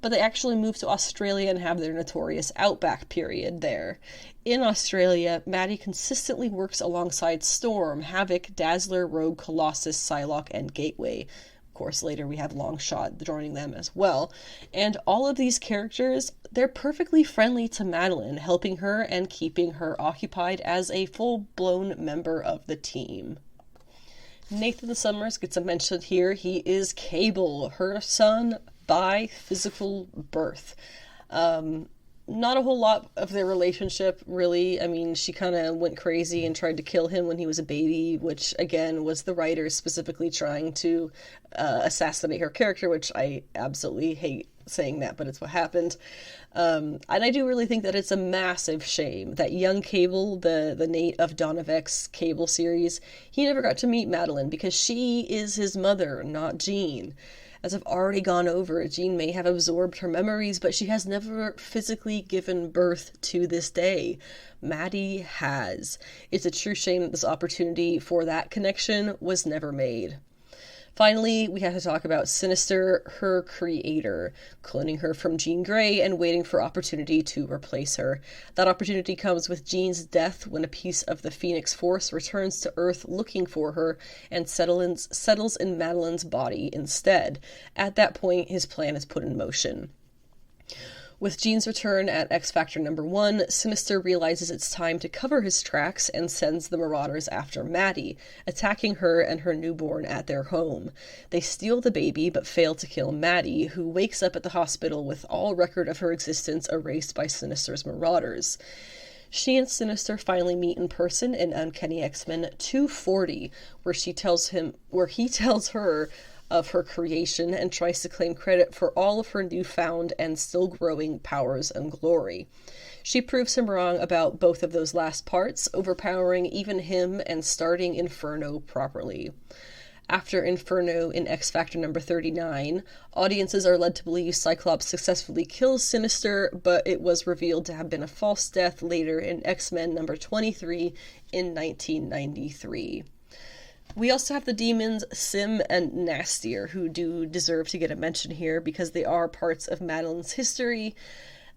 but they actually move to Australia and have their notorious Outback period there. In Australia, Maddie consistently works alongside Storm, Havoc, Dazzler, Rogue, Colossus, Psylocke, and Gateway. Of course, later we have Longshot joining them as well. And all of these characters, they're perfectly friendly to Madelyne, helping her and keeping her occupied as a full-blown member of the team. Nathan Summers gets a mention here. He is Cable, her son by physical birth. Not a whole lot of their relationship, really. I mean, she kind of went crazy and tried to kill him when he was a baby, which, again, was the writers specifically trying to assassinate her character, which I absolutely hate saying that, but it's what happened. And I do really think that it's a massive shame that young Cable, the Nate of Dawn of X Cable series, he never got to meet Madelyne because she is his mother, not Jean. As I've already gone over, Jean may have absorbed her memories, but she has never physically given birth to this day. Maddie has. It's a true shame that this opportunity for that connection was never made. Finally, we have to talk about Sinister, her creator, cloning her from Jean Grey and waiting for opportunity to replace her. That opportunity comes with Jean's death when a piece of the Phoenix Force returns to Earth looking for her and settles in Madelyne's body instead. At that point, his plan is put in motion. With Jean's return at X Factor number 1, Sinister realizes it's time to cover his tracks and sends the Marauders after Maddie, attacking her and her newborn at their home. They steal the baby but fail to kill Maddie, who wakes up at the hospital with all record of her existence erased by Sinister's Marauders. She and Sinister finally meet in person in Uncanny X-Men 240, where he tells her of her creation and tries to claim credit for all of her newfound and still growing powers and glory. She proves him wrong about both of those last parts, overpowering even him and starting Inferno properly. After Inferno in X Factor number 39, audiences are led to believe Cyclops successfully kills Sinister, but it was revealed to have been a false death later in X-Men number 23 in 1993. We also have the demons Sim and Nastier, who do deserve to get a mention here because they are parts of Madelyne's history.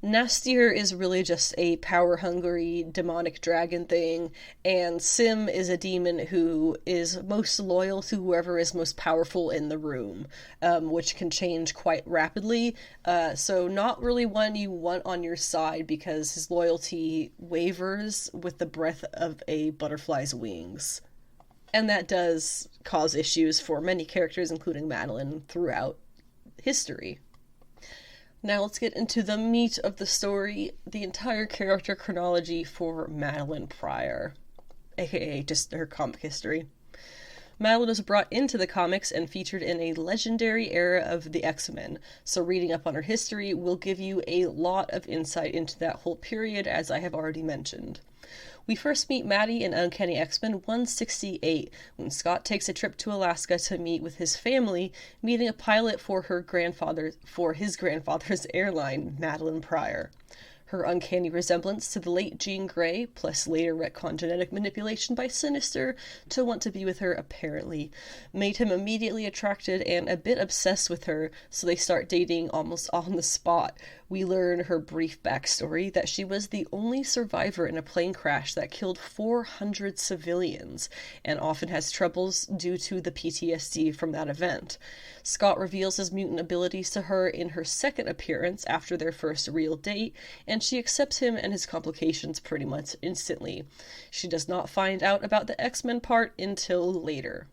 Nastier is really just a power-hungry demonic dragon thing, and Sim is a demon who is most loyal to whoever is most powerful in the room, which can change quite rapidly, so not really one you want on your side because his loyalty wavers with the breath of a butterfly's wings. And that does cause issues for many characters, including Madelyne, throughout history. Now let's get into the meat of the story, the entire character chronology for Madelyne Pryor, aka just her comic history. Madelyne was brought into the comics and featured in a legendary era of the X-Men, so reading up on her history will give you a lot of insight into that whole period, as I have already mentioned. We first meet Maddie in Uncanny X-Men 168, when Scott takes a trip to Alaska to meet with his family, meeting a pilot for his grandfather's airline, Madelyne Pryor. Her uncanny resemblance to the late Jean Grey, plus later retcon genetic manipulation by Sinister to want to be with her apparently, made him immediately attracted and a bit obsessed with her, so they start dating almost on the spot. We learn her brief backstory, that she was the only survivor in a plane crash that killed 400 civilians, and often has troubles due to the PTSD from that event. Scott reveals his mutant abilities to her in her second appearance after their first real date, and she accepts him and his complications pretty much instantly. She does not find out about the X-Men part until later.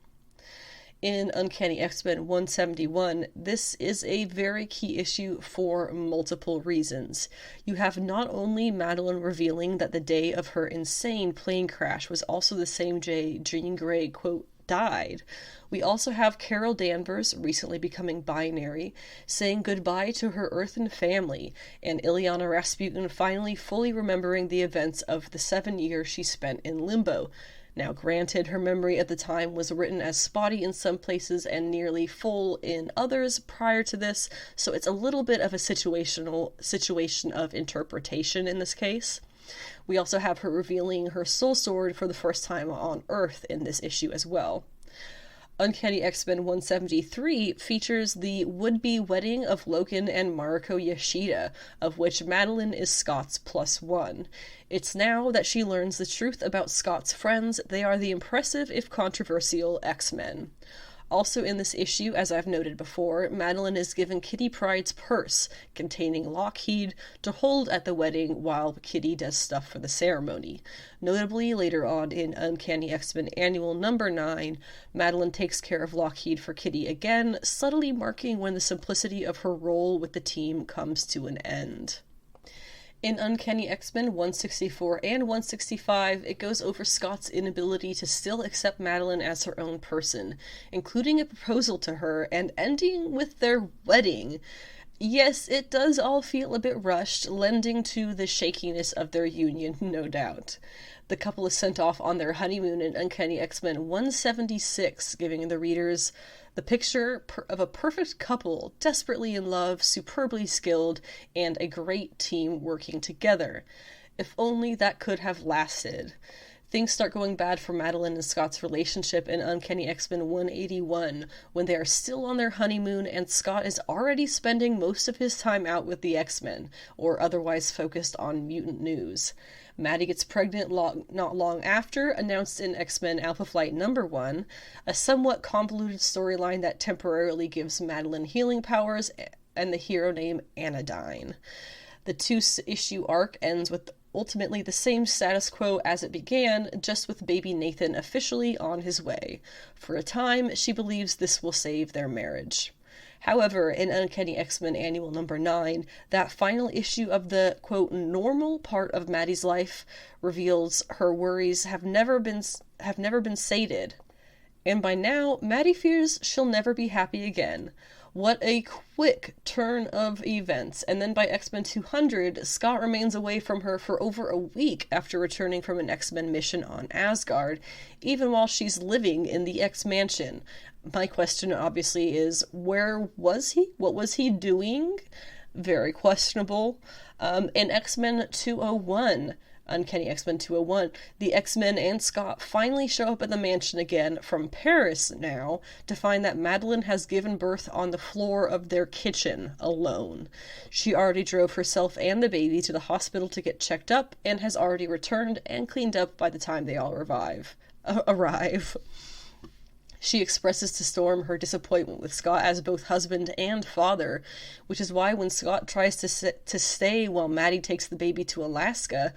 In Uncanny X-Men 171, this is a very key issue for multiple reasons. You have not only Madelyne revealing that the day of her insane plane crash was also the same day Jean Grey, quote, died. We also have Carol Danvers, recently becoming binary, saying goodbye to her earthen family, and Illyana Rasputin finally fully remembering the events of the 7 years she spent in limbo. Now, granted, her memory at the time was written as spotty in some places and nearly full in others prior to this, so it's a little bit of a situation of interpretation in this case. We also have her revealing her soul sword for the first time on Earth in this issue as well. Uncanny X-Men 173 features the would-be wedding of Logan and Mariko Yashida, of which Madelyne is Scott's +1. It's now that she learns the truth about Scott's friends. They are the impressive, if controversial, X-Men. Also in this issue, as I've noted before, Madelyne is given Kitty Pryde's purse, containing Lockheed, to hold at the wedding while Kitty does stuff for the ceremony. Notably, later on in Uncanny X-Men Annual number 9, Madelyne takes care of Lockheed for Kitty again, subtly marking when the simplicity of her role with the team comes to an end. In Uncanny X-Men 164 and 165, it goes over Scott's inability to still accept Madelyne as her own person, including a proposal to her and ending with their wedding. Yes, it does all feel a bit rushed, lending to the shakiness of their union, no doubt. The couple is sent off on their honeymoon in Uncanny X-Men 176, giving the readers The picture of a perfect couple, desperately in love, superbly skilled, and a great team working together. If only that could have lasted. Things start going bad for Madelyne and Scott's relationship in Uncanny X-Men 181, when they are still on their honeymoon and Scott is already spending most of his time out with the X-Men, or otherwise focused on mutant news. Maddie gets pregnant not long after, announced in X-Men Alpha Flight number 1, a somewhat convoluted storyline that temporarily gives Madelyne healing powers and the hero name Anodyne. The 2-issue arc ends with ultimately the same status quo as it began, just with baby Nathan officially on his way. For a time, she believes this will save their marriage. However, in Uncanny X-Men Annual number 9, that final issue of the, quote, normal part of Maddie's life reveals her worries have never been sated. And by now, Maddie fears she'll never be happy again. What a quick turn of events. And then by X-Men 200, Scott remains away from her for over a week after returning from an X-Men mission on Asgard, even while she's living in the X-Mansion. My question obviously is, where was he? What was he doing? Very questionable. In X-Men 201, Uncanny X-Men 201, the X-Men and Scott finally show up at the mansion again, from Paris now, to find that Madelyne has given birth on the floor of their kitchen, alone. She already drove herself and the baby to the hospital to get checked up, and has already returned and cleaned up by the time they all arrive. She expresses to Storm her disappointment with Scott as both husband and father, which is why when Scott tries to stay while Maddie takes the baby to Alaska,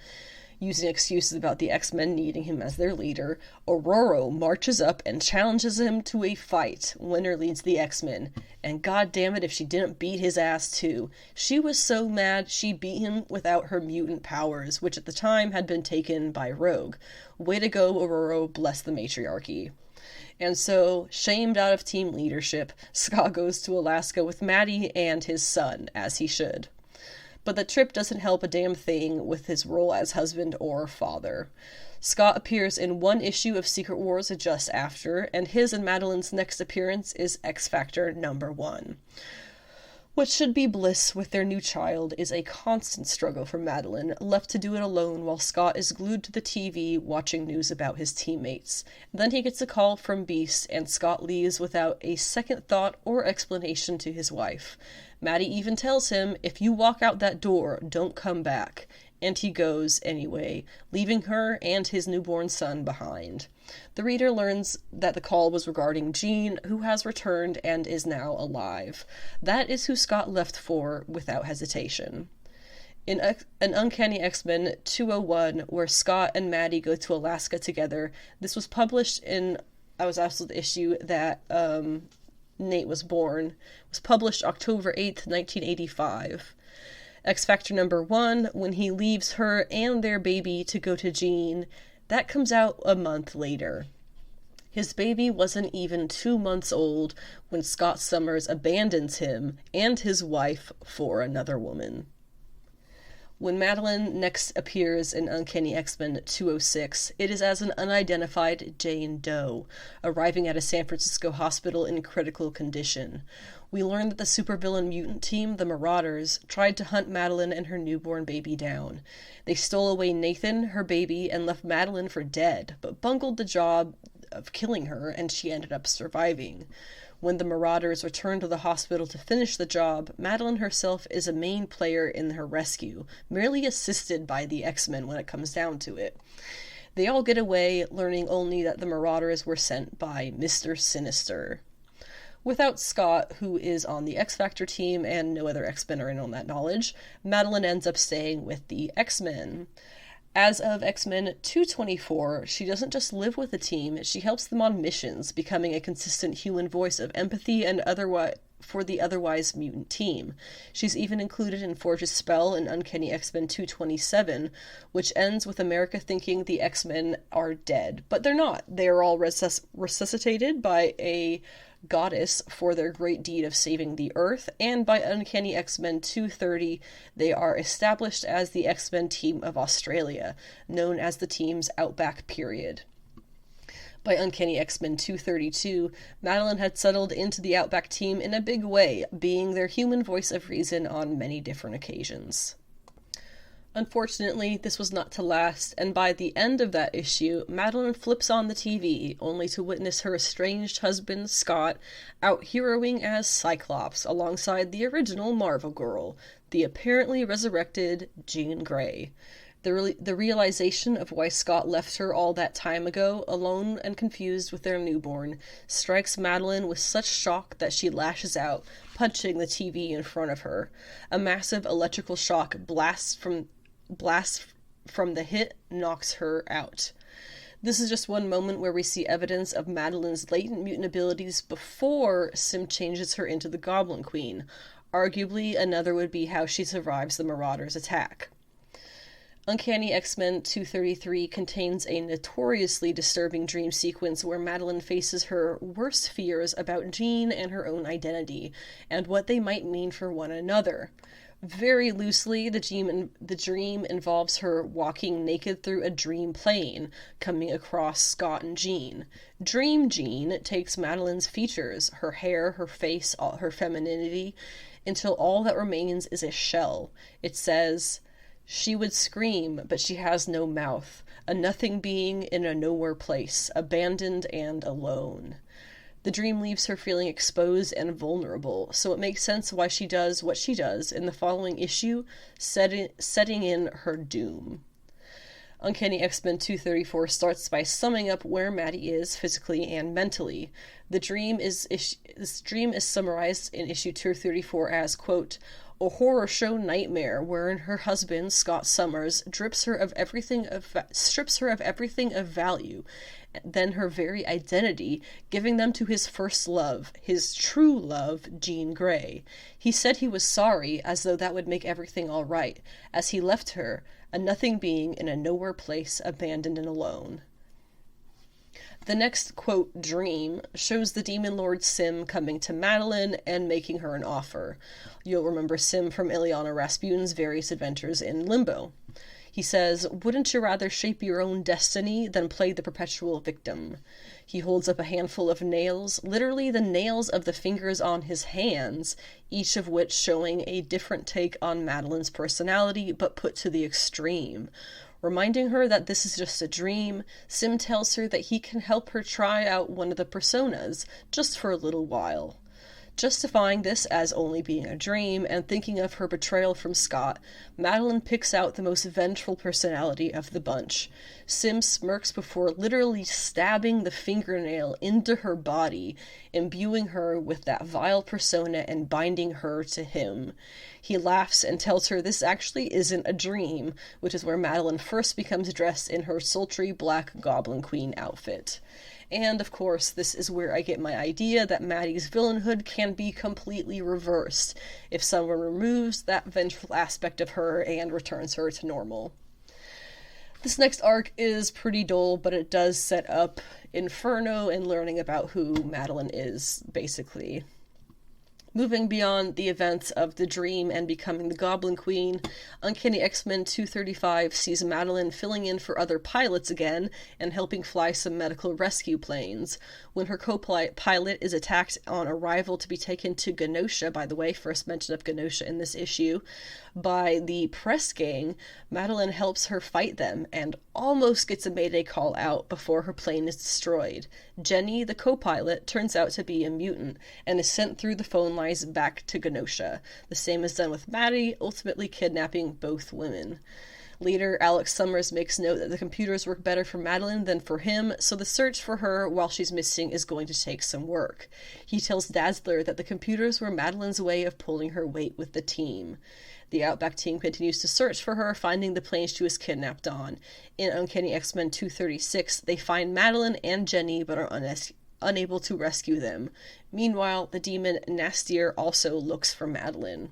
using excuses about the X-Men needing him as their leader, Aurora marches up and challenges him to a fight. Winner leads the X-Men, and god damn it if she didn't beat his ass too. She was so mad she beat him without her mutant powers, which at the time had been taken by Rogue. Way to go, Aurora, bless the matriarchy. And so, shamed out of team leadership, Scott goes to Alaska with Maddie and his son, as he should. But the trip doesn't help a damn thing with his role as husband or father. Scott appears in one issue of Secret Wars just after, and his and Madelyne's next appearance is X Factor number 1. What should be bliss with their new child is a constant struggle for Madelyne, left to do it alone while Scott is glued to the TV watching news about his teammates. Then he gets a call from Beast, and Scott leaves without a second thought or explanation to his wife. Maddie even tells him, if you walk out that door, don't come back. And he goes anyway, leaving her and his newborn son behind. The reader learns that the call was regarding Jean, who has returned and is now alive. That is who Scott left for without hesitation. In an Uncanny X-Men 201, where Scott and Maddie go to Alaska together, this was published in, I was also the issue that Nate was born, was published October 8th, 1985. X Factor number 1, when he leaves her and their baby to go to Jean, that comes out a month later. His baby wasn't even 2 months old when Scott Summers abandons him and his wife for another woman. When Madelyne next appears in Uncanny X-Men 206, it is as an unidentified Jane Doe, arriving at a San Francisco hospital in critical condition. We learn that the supervillain mutant team, the Marauders, tried to hunt Madelyne and her newborn baby down. They stole away Nathan, her baby, and left Madelyne for dead, but bungled the job of killing her, and she ended up surviving. When the Marauders return to the hospital to finish the job, Madelyne herself is a main player in her rescue, merely assisted by the X-Men when it comes down to it. They all get away, learning only that the Marauders were sent by Mr. Sinister. Without Scott, who is on the X-Factor team and no other X-Men are in on that knowledge, Madelyne ends up staying with the X-Men. As of X-Men 224, she doesn't just live with the team, she helps them on missions, becoming a consistent human voice of empathy and for the otherwise mutant team. She's even included in Forge's spell in Uncanny X-Men 227, which ends with America thinking the X-Men are dead. But they're not. They are all resuscitated by a goddess for their great deed of saving the Earth, and by Uncanny X-Men 230, they are established as the X-Men team of Australia, known as the team's Outback period. By Uncanny X-Men 232, Madelyne had settled into the Outback team in a big way, being their human voice of reason on many different occasions. Unfortunately, this was not to last, and by the end of that issue, Madelyne flips on the TV, only to witness her estranged husband, Scott, out-heroing as Cyclops, alongside the original Marvel Girl, the apparently resurrected Jean Grey. The realization of why Scott left her all that time ago, alone and confused with their newborn, strikes Madelyne with such shock that she lashes out, punching the TV in front of her. A massive electrical shock blasts from the hit knocks her out. This is just one moment where we see evidence of Madelyne's latent mutant abilities before Sim changes her into the Goblin Queen. Arguably, another would be how she survives the Marauder's attack. Uncanny X-Men 233 contains a notoriously disturbing dream sequence where Madelyne faces her worst fears about Jean and her own identity, and what they might mean for one another. Very loosely, the dream involves her walking naked through a dream plane, coming across Scott and Jean. Dream Jean takes Madelyne's features, her hair, her face, all her femininity, until all that remains is a shell. It says, "She would scream, but she has no mouth, a nothing being in a nowhere place, abandoned and alone." The dream leaves her feeling exposed and vulnerable, so it makes sense why she does what she does in the following issue, setting in her doom. Uncanny X-Men 234 starts by summing up where Maddie is physically and mentally. This dream is summarized in issue 234 as, quote, "a horror show nightmare wherein her husband, Scott Summers, strips her of everything of value, then her very identity, giving them to his first love, his true love, Jean Grey. He said he was sorry, as though that would make everything all right, as he left her, a nothing being in a nowhere place, abandoned and alone." The next, quote, dream, shows the demon lord Sim coming to Madelyne and making her an offer. You'll remember Sim from Ileana Rasputin's various adventures in Limbo. He says, "Wouldn't you rather shape your own destiny than play the perpetual victim?" He holds up a handful of nails, literally the nails of the fingers on his hands, each of which showing a different take on Madelyne's personality, but put to the extreme. Reminding her that this is just a dream, Sim tells her that he can help her try out one of the personas, just for a little while. Justifying this as only being a dream, and thinking of her betrayal from Scott, Madelyne picks out the most vengeful personality of the bunch. Sim smirks before literally stabbing the fingernail into her body, imbuing her with that vile persona and binding her to him. He laughs and tells her this actually isn't a dream, which is where Madelyne first becomes dressed in her sultry black Goblin Queen outfit. And, of course, this is where I get my idea that Maddie's villainhood can be completely reversed if someone removes that vengeful aspect of her and returns her to normal. This next arc is pretty dull, but it does set up Inferno and learning about who Madelyne is, basically. Moving beyond the events of the dream and becoming the Goblin Queen, Uncanny X-Men 235 sees Madelyne filling in for other pilots again and helping fly some medical rescue planes. When her co-pilot is attacked on arrival to be taken to Genosha, by the way, first mention of Genosha in this issue, by the press gang, Madelyne helps her fight them and almost gets a mayday call out before her plane is destroyed. Jenny, the co-pilot, turns out to be a mutant and is sent through the phone lines back to Genosha. The same is done with Maddie, ultimately kidnapping both women. Later, Alex Summers makes note that the computers work better for Madelyne than for him, so the search for her while she's missing is going to take some work. He tells Dazzler that the computers were Madelyne's way of pulling her weight with the team. The Outback team continues to search for her, finding the plane she was kidnapped on. In Uncanny X-Men 236, they find Madelyne and Jenny, but are unable to rescue them. Meanwhile, the demon Nastier also looks for Madelyne.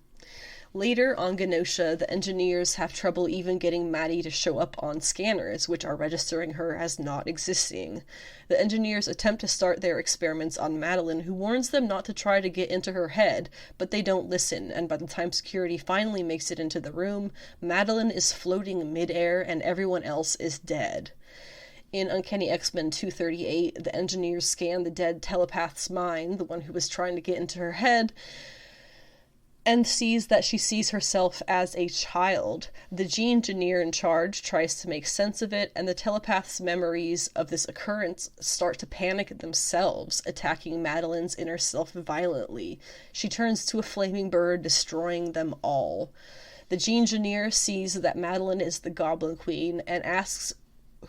Later, on Genosha, the engineers have trouble even getting Maddie to show up on scanners, which are registering her as not existing. The engineers attempt to start their experiments on Madelyne, who warns them not to try to get into her head, but they don't listen, and by the time security finally makes it into the room, Madelyne is floating mid-air and everyone else is dead. In Uncanny X-Men 238, the engineers scan the dead telepath's mind, the one who was trying to get into her head, and sees that she sees herself as a child. The gene-engineer in charge tries to make sense of it, and the telepath's memories of this occurrence start to panic themselves, attacking Madelyne's inner self violently. She turns to a flaming bird, destroying them all. The gene-engineer sees that Madelyne is the Goblin Queen and asks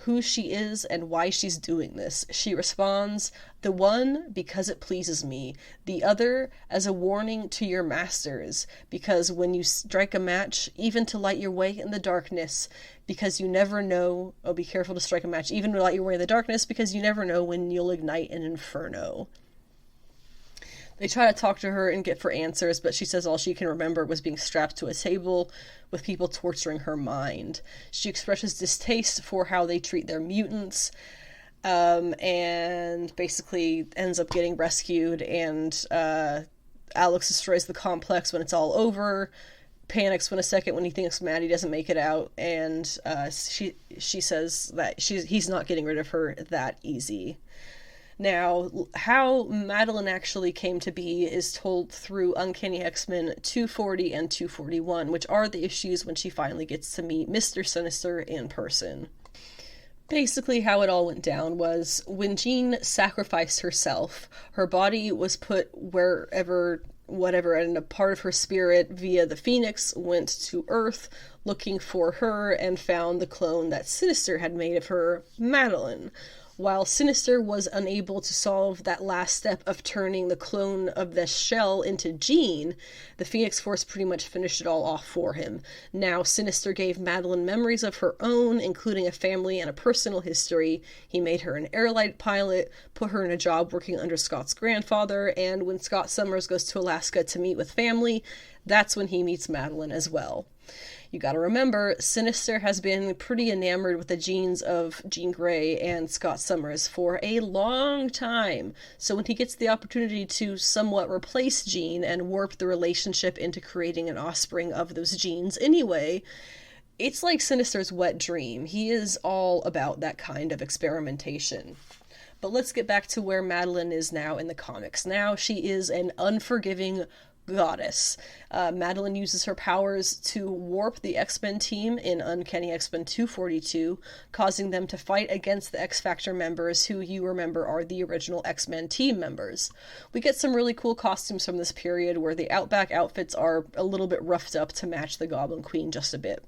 who she is and why she's doing this. She responds, "The one, because it pleases me. The other, as a warning to your masters, because when you strike a match, even to light your way in the darkness, because you never know," oh, be careful to strike a match, even to light your way in the darkness, because you never know when you'll ignite an inferno. They try to talk to her and get for answers, but she says all she can remember was being strapped to a table with people torturing her mind. She expresses distaste for how they treat their mutants, and basically ends up getting rescued, and Alex destroys the complex when it's all over, panics when he thinks Maddie doesn't make it out, and she says that he's not getting rid of her that easy. Now, how Madelyne actually came to be is told through Uncanny X-Men 240 and 241, which are the issues when she finally gets to meet Mr. Sinister in person. Basically, how it all went down was when Jean sacrificed herself, her body was put whatever, and a part of her spirit via the Phoenix went to Earth looking for her and found the clone that Sinister had made of her, Madelyne. While Sinister was unable to solve that last step of turning the clone of the shell into Jean, the Phoenix Force pretty much finished it all off for him. Now, Sinister gave Madelyne memories of her own, including a family and a personal history. He made her an airlight pilot, put her in a job working under Scott's grandfather, and when Scott Summers goes to Alaska to meet with family, that's when he meets Madelyne as well. You gotta remember, Sinister has been pretty enamored with the genes of Jean Grey and Scott Summers for a long time, so when he gets the opportunity to somewhat replace Jean and warp the relationship into creating an offspring of those genes anyway, it's like Sinister's wet dream. He is all about that kind of experimentation. But let's get back to where Madelyne is now in the comics. Now she is an unforgiving goddess. Madelyne uses her powers to warp the X-Men team in Uncanny X-Men 242, causing them to fight against the X-Factor members, who you remember are the original X-Men team members. We get some really cool costumes from this period where the Outback outfits are a little bit roughed up to match the Goblin Queen just a bit.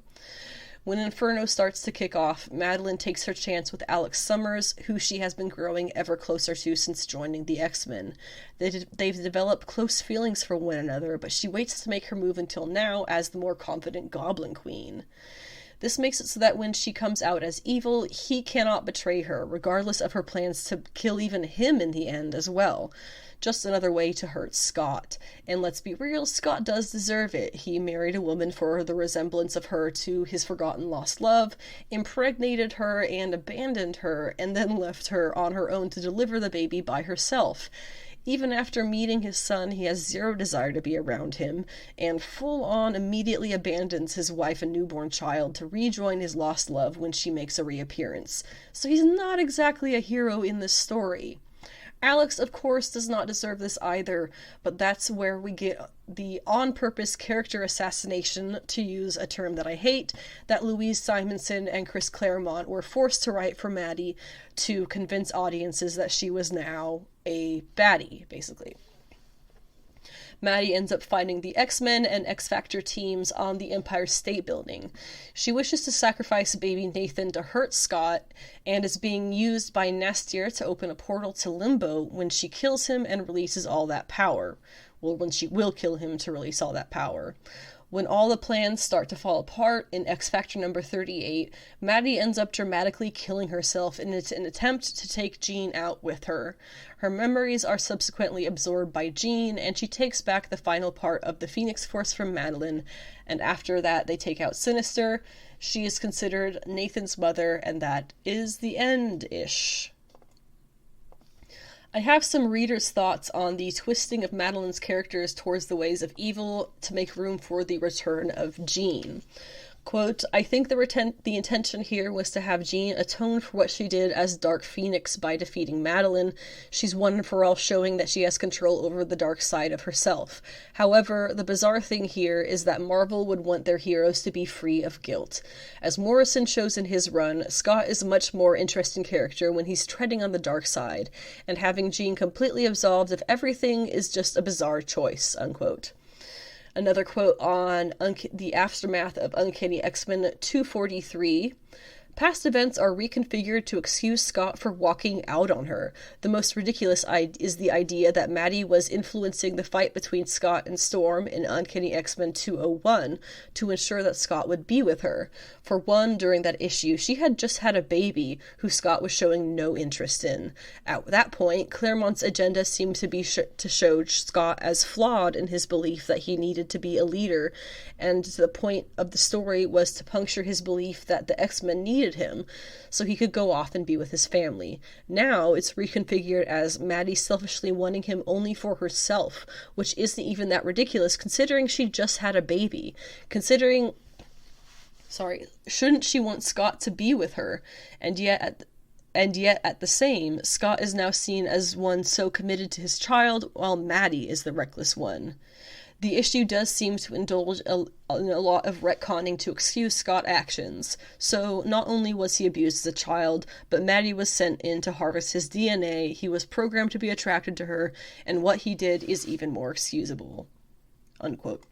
When Inferno starts to kick off, Madelyne takes her chance with Alex Summers, who she has been growing ever closer to since joining the X-Men. They've developed close feelings for one another, but she waits to make her move until now as the more confident Goblin Queen. This makes it so that when she comes out as evil, he cannot betray her, regardless of her plans to kill even him in the end as well. Just another way to hurt Scott. And let's be real, Scott does deserve it. He married a woman for the resemblance of her to his forgotten lost love, impregnated her and abandoned her, and then left her on her own to deliver the baby by herself. Even after meeting his son, he has zero desire to be around him, and full-on immediately abandons his wife and newborn child to rejoin his lost love when she makes a reappearance. So he's not exactly a hero in this story. Alex, of course, does not deserve this either, but that's where we get the on-purpose character assassination, to use a term that I hate, that Louise Simonson and Chris Claremont were forced to write for Maddie to convince audiences that she was now a baddie, basically. Maddie ends up finding the X-Men and X-Factor teams on the Empire State Building. She wishes to sacrifice baby Nathan to hurt Scott, and is being used by Nastier to open a portal to Limbo when she kills him and releases all that power. Well, when she will kill him to release all that power. When all the plans start to fall apart in X-Factor number 38, Maddie ends up dramatically killing herself in an attempt to take Jean out with her. Her memories are subsequently absorbed by Jean, and she takes back the final part of the Phoenix Force from Madelyne, and after that they take out Sinister. She is considered Nathan's mother, and that is the end-ish. I have some readers' thoughts on the twisting of Madelyne's characters towards the ways of evil to make room for the return of Jean. Quote, I think the intention here was to have Jean atone for what she did as Dark Phoenix by defeating Madelyne. She's one and for all showing that she has control over the dark side of herself. However, the bizarre thing here is that Marvel would want their heroes to be free of guilt. As Morrison shows in his run, Scott is a much more interesting character when he's treading on the dark side, and having Jean completely absolved of everything is just a bizarre choice, unquote. Another quote on the aftermath of Uncanny X-Men 243. Past events are reconfigured to excuse Scott for walking out on her. The most ridiculous is the idea that Maddie was influencing the fight between Scott and Storm in Uncanny X-Men 201 to ensure that Scott would be with her. For one, during that issue, she had just had a baby who Scott was showing no interest in. At that point, Claremont's agenda seemed to be to show Scott as flawed in his belief that he needed to be a leader, and the point of the story was to puncture his belief that the X-Men needed him so he could go off and be with his family. Now it's reconfigured as Maddie selfishly wanting him only for herself, which isn't even that ridiculous considering she just had a baby. Shouldn't she want Scott to be with her? And yet at the same, Scott is now seen as one so committed to his child, while Maddie is the reckless one. The issue does seem to indulge in a lot of retconning to excuse Scott's actions. So, not only was he abused as a child, but Maddie was sent in to harvest his DNA, he was programmed to be attracted to her, and what he did is even more excusable. Unquote.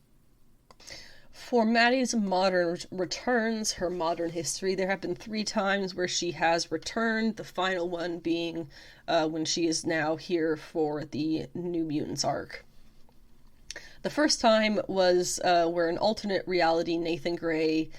For Maddie's modern returns, her modern history, there have been 3 times where she has returned, the final one being when she is now here for the New Mutants arc. The first time was where an alternate reality Nathan Gray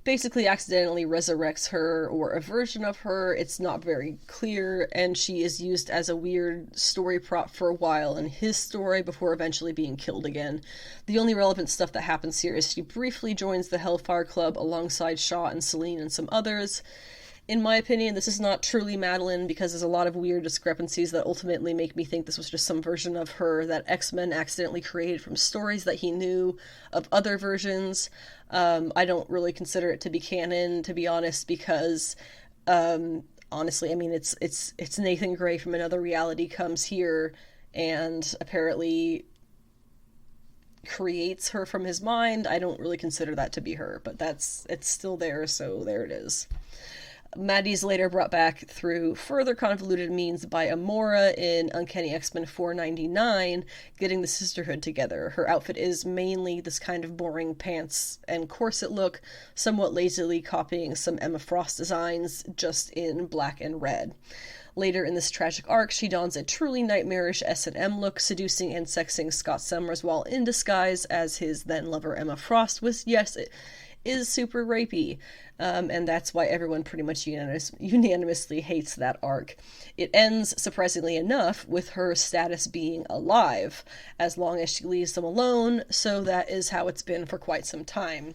basically accidentally resurrects her, or a version of her. It's not very clear, and she is used as a weird story prop for a while in his story before eventually being killed again. The only relevant stuff that happens here is she briefly joins the Hellfire Club alongside Shaw and Selene and some others. In my opinion, this is not truly Madelyne because there's a lot of weird discrepancies that ultimately make me think this was just some version of her that X-Men accidentally created from stories that he knew of other versions. I don't really consider it to be canon, to be honest, because honestly, I mean, it's Nathan Gray from another reality comes here and apparently creates her from his mind. I don't really consider that to be her, but it's still there, so there it is. Maddie's later brought back through further convoluted means by Amora in Uncanny X-Men 499, getting the sisterhood together. Her outfit is mainly this kind of boring pants and corset look, somewhat lazily copying some Emma Frost designs, just in black and red. Later in this tragic arc, she dons a truly nightmarish S&M look, seducing and sexing Scott Summers while in disguise as his then-lover Emma Frost, which, yes, it is super rapey, and that's why everyone pretty much unanimously hates that arc. It ends, surprisingly enough, with her status being alive, as long as she leaves them alone, so that is how it's been for quite some time.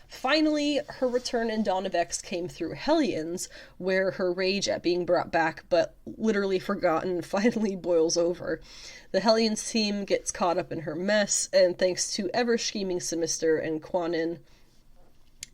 Finally, her return in Dawn of X came through Hellions, where her rage at being brought back but literally forgotten finally boils over. The Hellions team gets caught up in her mess, and thanks to ever-scheming Sinister and Quanin,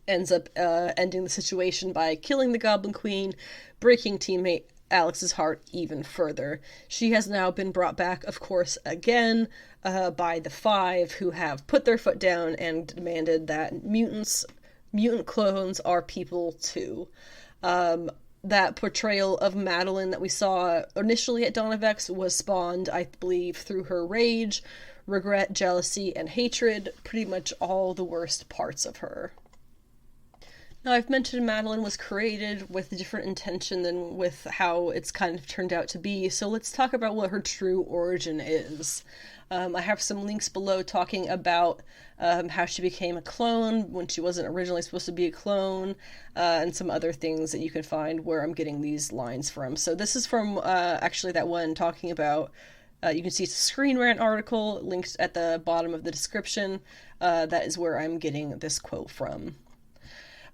ends up ending the situation by killing the Goblin Queen, breaking teammate Alex's heart even further. She has now been brought back, of course, again by the Five, who have put their foot down and demanded that mutant clones are people too. That portrayal of Madelyne that we saw initially at Dawn of X was spawned, I believe, through her rage, regret, jealousy, and hatred, pretty much all the worst parts of her. Now, I've mentioned Madelyne was created with a different intention than with how it's kind of turned out to be, so let's talk about what her true origin is. I have some links below talking about how she became a clone when she wasn't originally supposed to be a clone, and some other things that you can find where I'm getting these lines from. So this is from actually that one talking about, you can see it's a Screen Rant article linked at the bottom of the description. That is where I'm getting this quote from.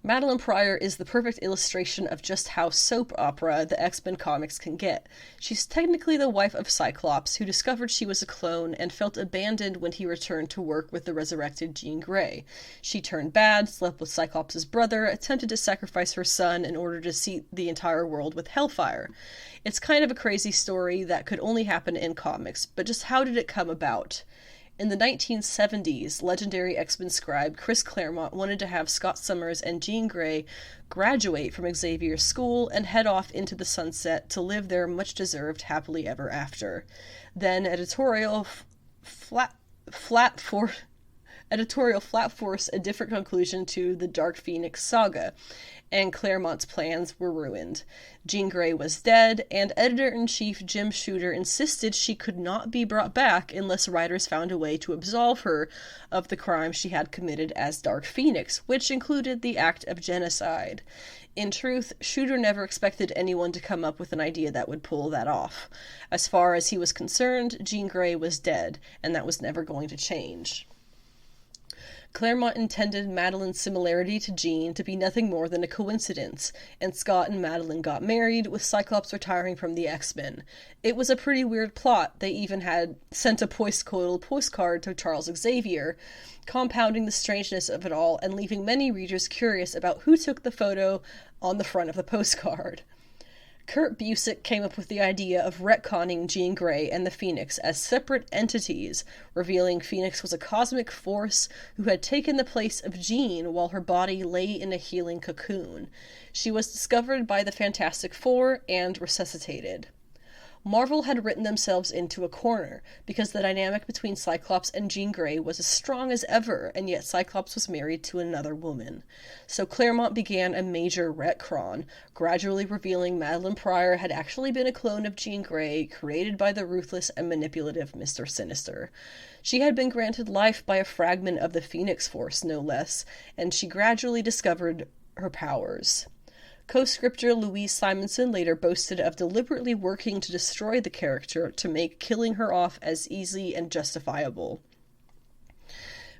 Madelyne Pryor is the perfect illustration of just how soap opera the X-Men comics can get. She's technically the wife of Cyclops, who discovered she was a clone and felt abandoned when he returned to work with the resurrected Jean Grey. She turned bad, slept with Cyclops' brother, attempted to sacrifice her son in order to seat the entire world with hellfire. It's kind of a crazy story that could only happen in comics, but just how did it come about? In the 1970s, legendary X-Men scribe Chris Claremont wanted to have Scott Summers and Jean Grey graduate from Xavier's school and head off into the sunset to live their much-deserved happily ever after. Then editorial flat forced a different conclusion to the Dark Phoenix saga, and Claremont's plans were ruined. Jean Grey was dead, and editor-in-chief Jim Shooter insisted she could not be brought back unless writers found a way to absolve her of the crime she had committed as Dark Phoenix, which included the act of genocide. In truth, Shooter never expected anyone to come up with an idea that would pull that off. As far as he was concerned, Jean Grey was dead, and that was never going to change. Claremont intended Madelyne's similarity to Jean to be nothing more than a coincidence, and Scott and Madelyne got married, with Cyclops retiring from the X-Men. It was a pretty weird plot. They even had sent a postcard to Charles Xavier, compounding the strangeness of it all and leaving many readers curious about who took the photo on the front of the postcard. Kurt Busiek came up with the idea of retconning Jean Grey and the Phoenix as separate entities, revealing Phoenix was a cosmic force who had taken the place of Jean while her body lay in a healing cocoon. She was discovered by the Fantastic Four and resuscitated. Marvel had written themselves into a corner, because the dynamic between Cyclops and Jean Grey was as strong as ever, and yet Cyclops was married to another woman. So Claremont began a major retcon, gradually revealing Madelyne Pryor had actually been a clone of Jean Grey, created by the ruthless and manipulative Mr. Sinister. She had been granted life by a fragment of the Phoenix Force, no less, and she gradually discovered her powers. Co-scripter Louise Simonson later boasted of deliberately working to destroy the character to make killing her off as easy and justifiable.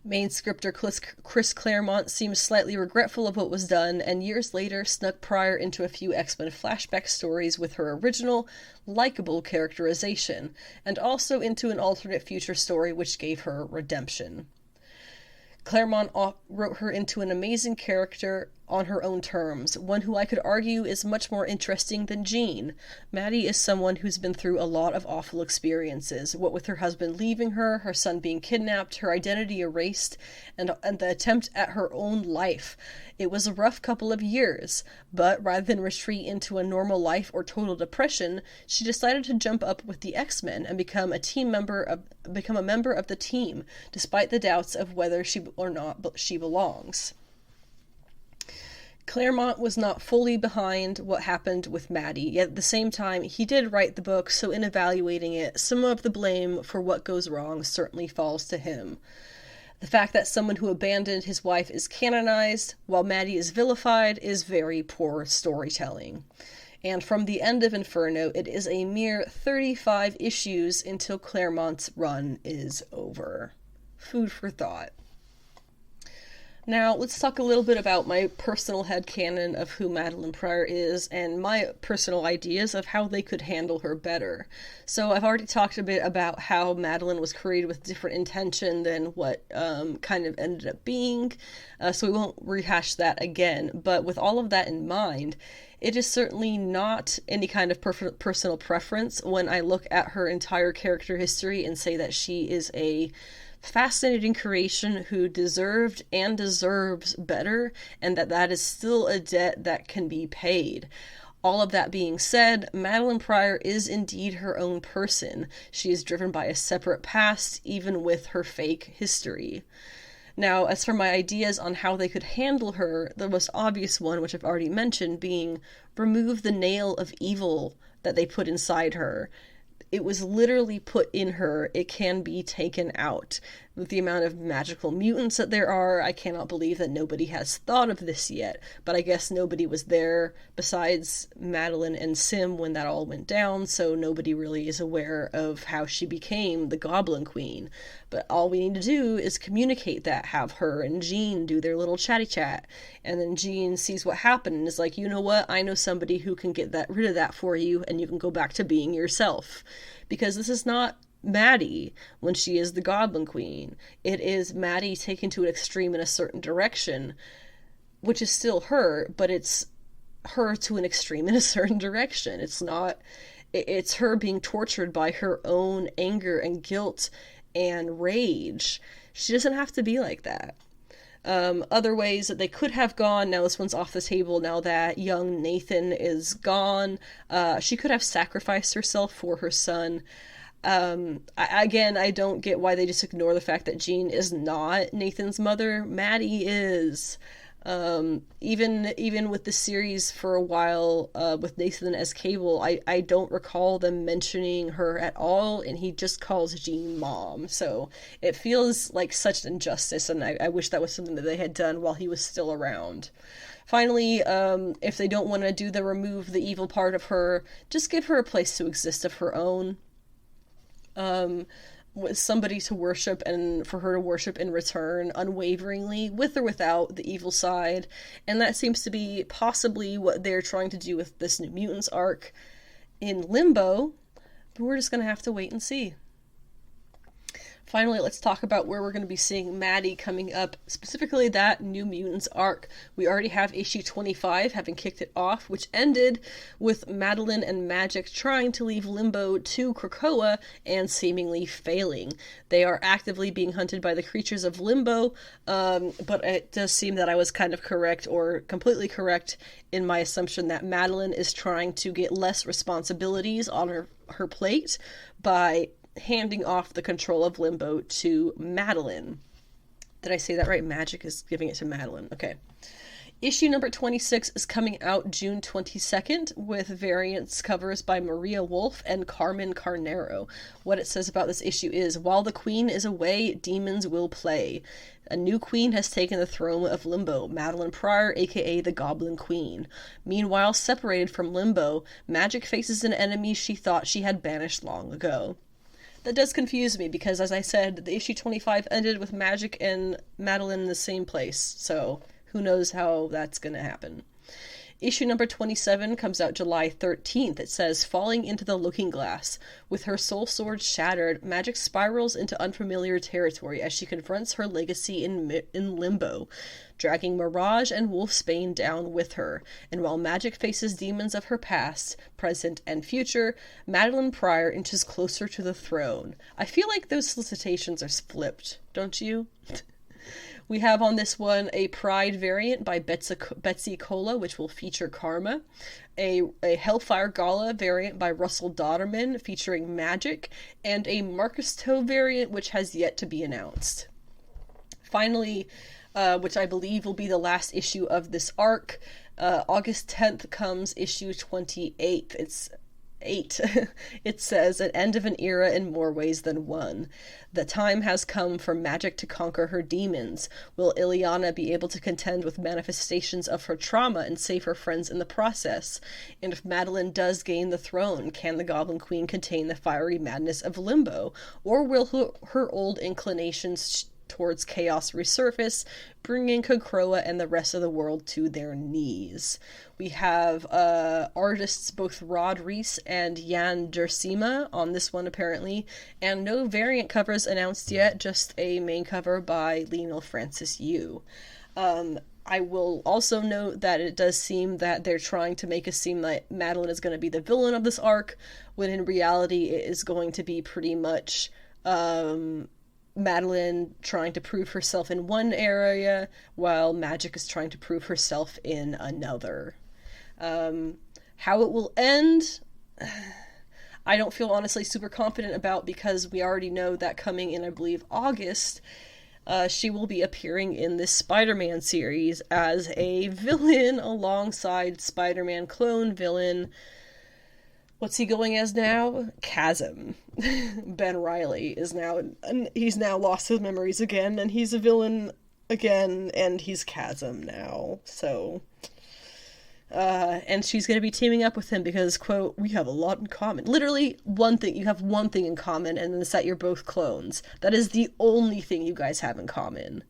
Main scripter Chris Claremont seems slightly regretful of what was done, and years later snuck Pryor into a few X-Men flashback stories with her original, likable characterization, and also into an alternate future story which gave her redemption. Claremont wrote her into an amazing character on her own terms, one who I could argue is much more interesting than Jean. Maddie is someone who's been through a lot of awful experiences, what with her husband leaving her, her son being kidnapped, her identity erased, and the attempt at her own life. It was a rough couple of years, but rather than retreat into a normal life or total depression, she decided to jump up with the X-Men and become a member of the team, despite the doubts of whether she belongs. Claremont was not fully behind what happened with Maddie, yet at the same time, he did write the book, so in evaluating it, some of the blame for what goes wrong certainly falls to him. The fact that someone who abandoned his wife is canonized, while Maddie is vilified, is very poor storytelling. And from the end of Inferno, it is a mere 35 issues until Claremont's run is over. Food for thought. Now, let's talk a little bit about my personal headcanon of who Madelyne Pryor is and my personal ideas of how they could handle her better. So I've already talked a bit about how Madelyne was created with different intention than what kind of ended up being, so we won't rehash that again. But with all of that in mind, it is certainly not any kind of personal preference when I look at her entire character history and say that she is a fascinating creation who deserved and deserves better, and that is still a debt that can be paid. All of that being said, Madelyne Pryor is indeed her own person. She is driven by a separate past, even with her fake history. Now, as for my ideas on how they could handle her, the most obvious one, which I've already mentioned, being remove the nail of evil that they put inside her. It was literally put in her. It can be taken out. With the amount of magical mutants that there are, I cannot believe that nobody has thought of this yet. But I guess nobody was there besides Madelyne and Sim when that all went down, so nobody really is aware of how she became the Goblin Queen. But all we need to do is communicate that, have her and Jean do their little chatty chat, and then Jean sees what happened and is like, you know what, I know somebody who can get rid of that for you, and you can go back to being yourself. Because this is not Maddie when she is the Goblin Queen. It is Maddie taken to an extreme in a certain direction, which is still her, but it's her to an extreme in a certain direction. It's her being tortured by her own anger and guilt and rage. She doesn't have to be like that. Other ways that they could have gone, now this one's off the table now that young Nathan is gone. She could have sacrificed herself for her son. I don't get why they just ignore the fact that Jean is not Nathan's mother. Maddie is. Even with the series for a while, with Nathan as Cable, I don't recall them mentioning her at all, and he just calls Jean Mom. So it feels like such injustice, and I wish that was something that they had done while he was still around. Finally, if they don't want to do the remove the evil part of her, just give her a place to exist of her own. With somebody to worship, and for her to worship in return unwaveringly, with or without the evil side. And that seems to be possibly what they're trying to do with this New Mutants arc in Limbo, but we're just going to have to wait and see. Finally, let's talk about where we're going to be seeing Maddie coming up, specifically that New Mutants arc. We already have issue 25 having kicked it off, which ended with Madelyne and Magik trying to leave Limbo to Krakoa and seemingly failing. They are actively being hunted by the creatures of Limbo, but it does seem that I was kind of correct, or completely correct, in my assumption that Madelyne is trying to get less responsibilities on her plate by handing off the control of Limbo to Madelyne. Did I say that right? Magik is giving it to Madelyne. Okay. Issue number 26 is coming out June 22nd with variants covers by Maria Wolf and Carmen Carnero. What it says about this issue is, while the queen is away, demons will play. A new queen has taken the throne of Limbo, Madelyne Pryor, aka the Goblin Queen. Meanwhile, separated from Limbo, Magik faces an enemy she thought she had banished long ago. That does confuse me, because as I said, the issue 25 ended with Magik and Madelyne in the same place, so who knows how that's going to happen. Issue number 27 comes out July 13th. It says, falling into the looking glass. With her soul sword shattered, Magik spirals into unfamiliar territory as she confronts her legacy in Limbo, dragging Mirage and Wolfsbane down with her. And while Magik faces demons of her past, present, and future, Madelyne Pryor inches closer to the throne. I feel like those solicitations are flipped, don't you? We have on this one a Pride variant by Betsy Cola, which will feature Karma, a Hellfire Gala variant by Russell Dodderman featuring Magik, and a Marcus Toe variant, which has yet to be announced. Finally, which I believe will be the last issue of this arc, August 10th comes issue 28. It's 8. It says, an end of an era in more ways than one. The time has come for Magik to conquer her demons. Will Illyana be able to contend with manifestations of her trauma and save her friends in the process? And if Madelyne does gain the throne, can the Goblin Queen contain the fiery madness of Limbo? Or will her old inclinations towards chaos resurface, bringing Krakoa and the rest of the world to their knees? We have artists both Rod Reese and Jan Dersima on this one apparently, and no variant covers announced yet, just a main cover by Lionel Francis Yu. I will also note that it does seem that they're trying to make it seem like Madelyne is going to be the villain of this arc, when in reality it is going to be pretty much Madelyne trying to prove herself in one area, while Magik is trying to prove herself in another. How it will end, I don't feel honestly super confident about, because we already know that coming in, I believe, August, she will be appearing in this Spider-Man series as a villain alongside Spider-Man clone villain What's he going as now? Chasm. Ben Reilly is now, he's now lost his memories again, and he's a villain again, and he's Chasm now. So, and she's going to be teaming up with him because, quote, we have a lot in common. Literally, one thing. You have one thing in common, and it's that you're both clones. That is the only thing you guys have in common.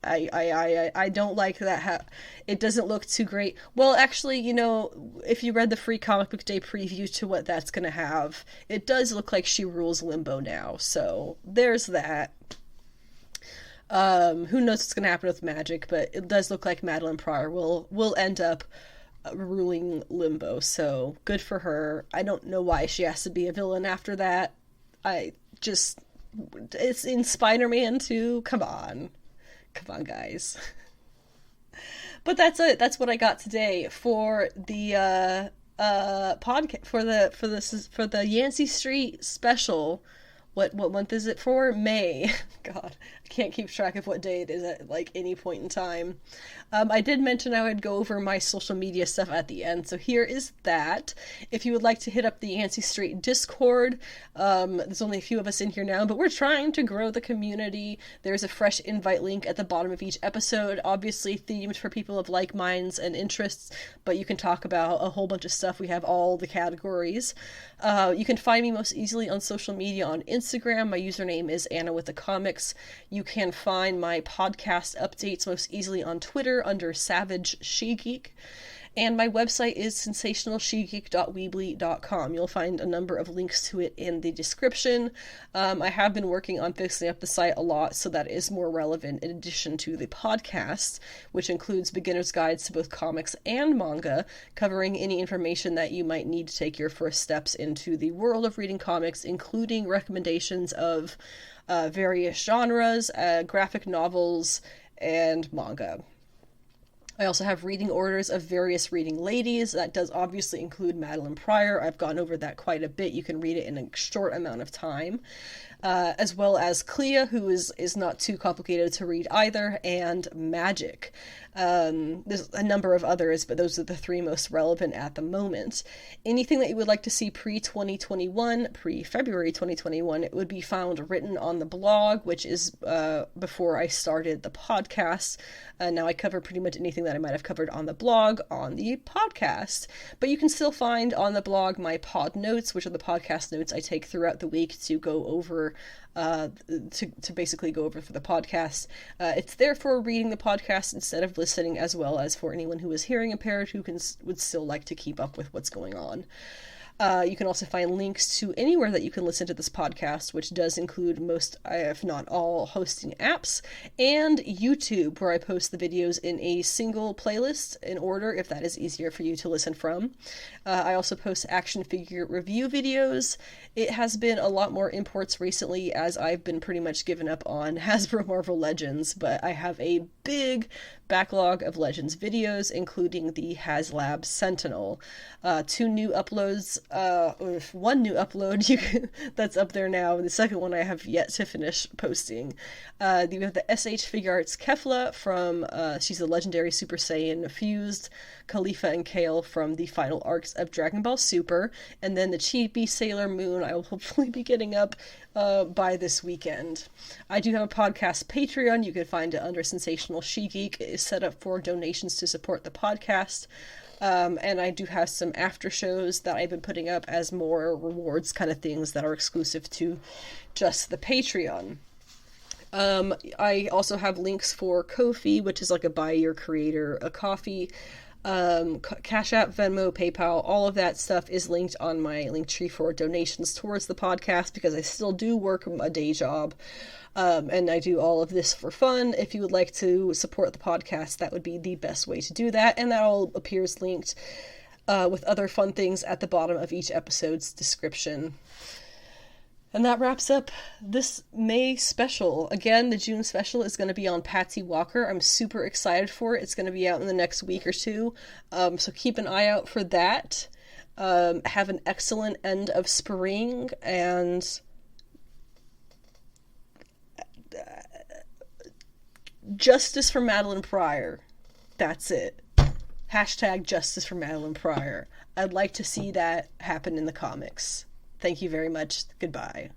I don't like that. It doesn't look too great. Well, actually, you know, if you read the free comic book day preview to what that's going to have, it does look like she rules Limbo now. So there's that. Who knows what's going to happen with Magic, but it does look like Madelyne Pryor will end up ruling Limbo. So good for her. I don't know why she has to be a villain after that. It's in Spider-Man 2. Come on, guys. But that's it. That's what I got today for the podcast for the Yancy Street Special. What month is it for? May. God, I can't keep track of what day it is at like any point in time. I did mention I would go over my social media stuff at the end, so here is that. If you would like to hit up the Yancy Street Discord, there's only a few of us in here now, but we're trying to grow the community. There's a fresh invite link at the bottom of each episode, obviously themed for people of like minds and interests, but you can talk about a whole bunch of stuff. We have all the categories. You can find me most easily on social media on Instagram. My username is Anna with the Comics. You can find my podcast updates most easily on Twitter under Savage She Geek. And my website is sensationalshegeek.weebly.com. You'll find a number of links to it in the description. I have been working on fixing up the site a lot so that it is more relevant in addition to the podcast, which includes beginner's guides to both comics and manga, covering any information that you might need to take your first steps into the world of reading comics, including recommendations of various genres, graphic novels, and manga. I also have reading orders of various reading ladies. That does obviously include Madelyne Pryor. I've gone over that quite a bit. You can read it in a short amount of time. As well as Clea, who is not too complicated to read either, and Magic. There's a number of others, but those are the three most relevant at the moment. Anything that you would like to see pre-2021, pre-February 2021, it would be found written on the blog, which is before I started the podcast. Now I cover pretty much anything that I might have covered on the blog on the podcast. But you can still find on the blog my pod notes, which are the podcast notes I take throughout the week to go over to basically go over for the podcast. It's there for reading the podcast instead of listening, as well as for anyone who is hearing impaired who would still like to keep up with what's going on. You can also find links to anywhere that you can listen to this podcast, which does include most, if not all, hosting apps, and YouTube, where I post the videos in a single playlist in order, if that is easier for you to listen from. I also post action figure review videos. It has been a lot more imports recently, as I've been pretty much given up on Hasbro Marvel Legends, but I have a big backlog of Legends videos, including the HasLab Sentinel. 2 new uploads, one new upload that's up there now. The second one I have yet to finish posting. We have the SH Figure Arts Kefla from, she's a legendary Super Saiyan fused, Khalifa and Kale from the final arcs of Dragon Ball Super, and then the Chibi Sailor Moon I will hopefully be getting up by this weekend. I do have a podcast Patreon. You can find it under Sensational She Geek. It is set up for donations to support the podcast. And I do have some after shows that I've been putting up as more rewards kind of things that are exclusive to just the Patreon. I also have links for Ko-fi, which is like a buy your creator a coffee. Cash App, Venmo, PayPal, all of that stuff is linked on my Linktree for donations towards the podcast, because I still do work a day job, and I do all of this for fun. If you would like to support the podcast, that would be the best way to do that, and that all appears linked with other fun things at the bottom of each episode's description. And that wraps up this May special. Again, the June special is going to be on Patsy Walker. I'm super excited for it. It's going to be out in the next week or two. So keep an eye out for that. Have an excellent end of spring, and justice for Madelyne Pryor. That's it. Hashtag justice for Madelyne Pryor. I'd like to see that happen in the comics. Thank you very much. Goodbye.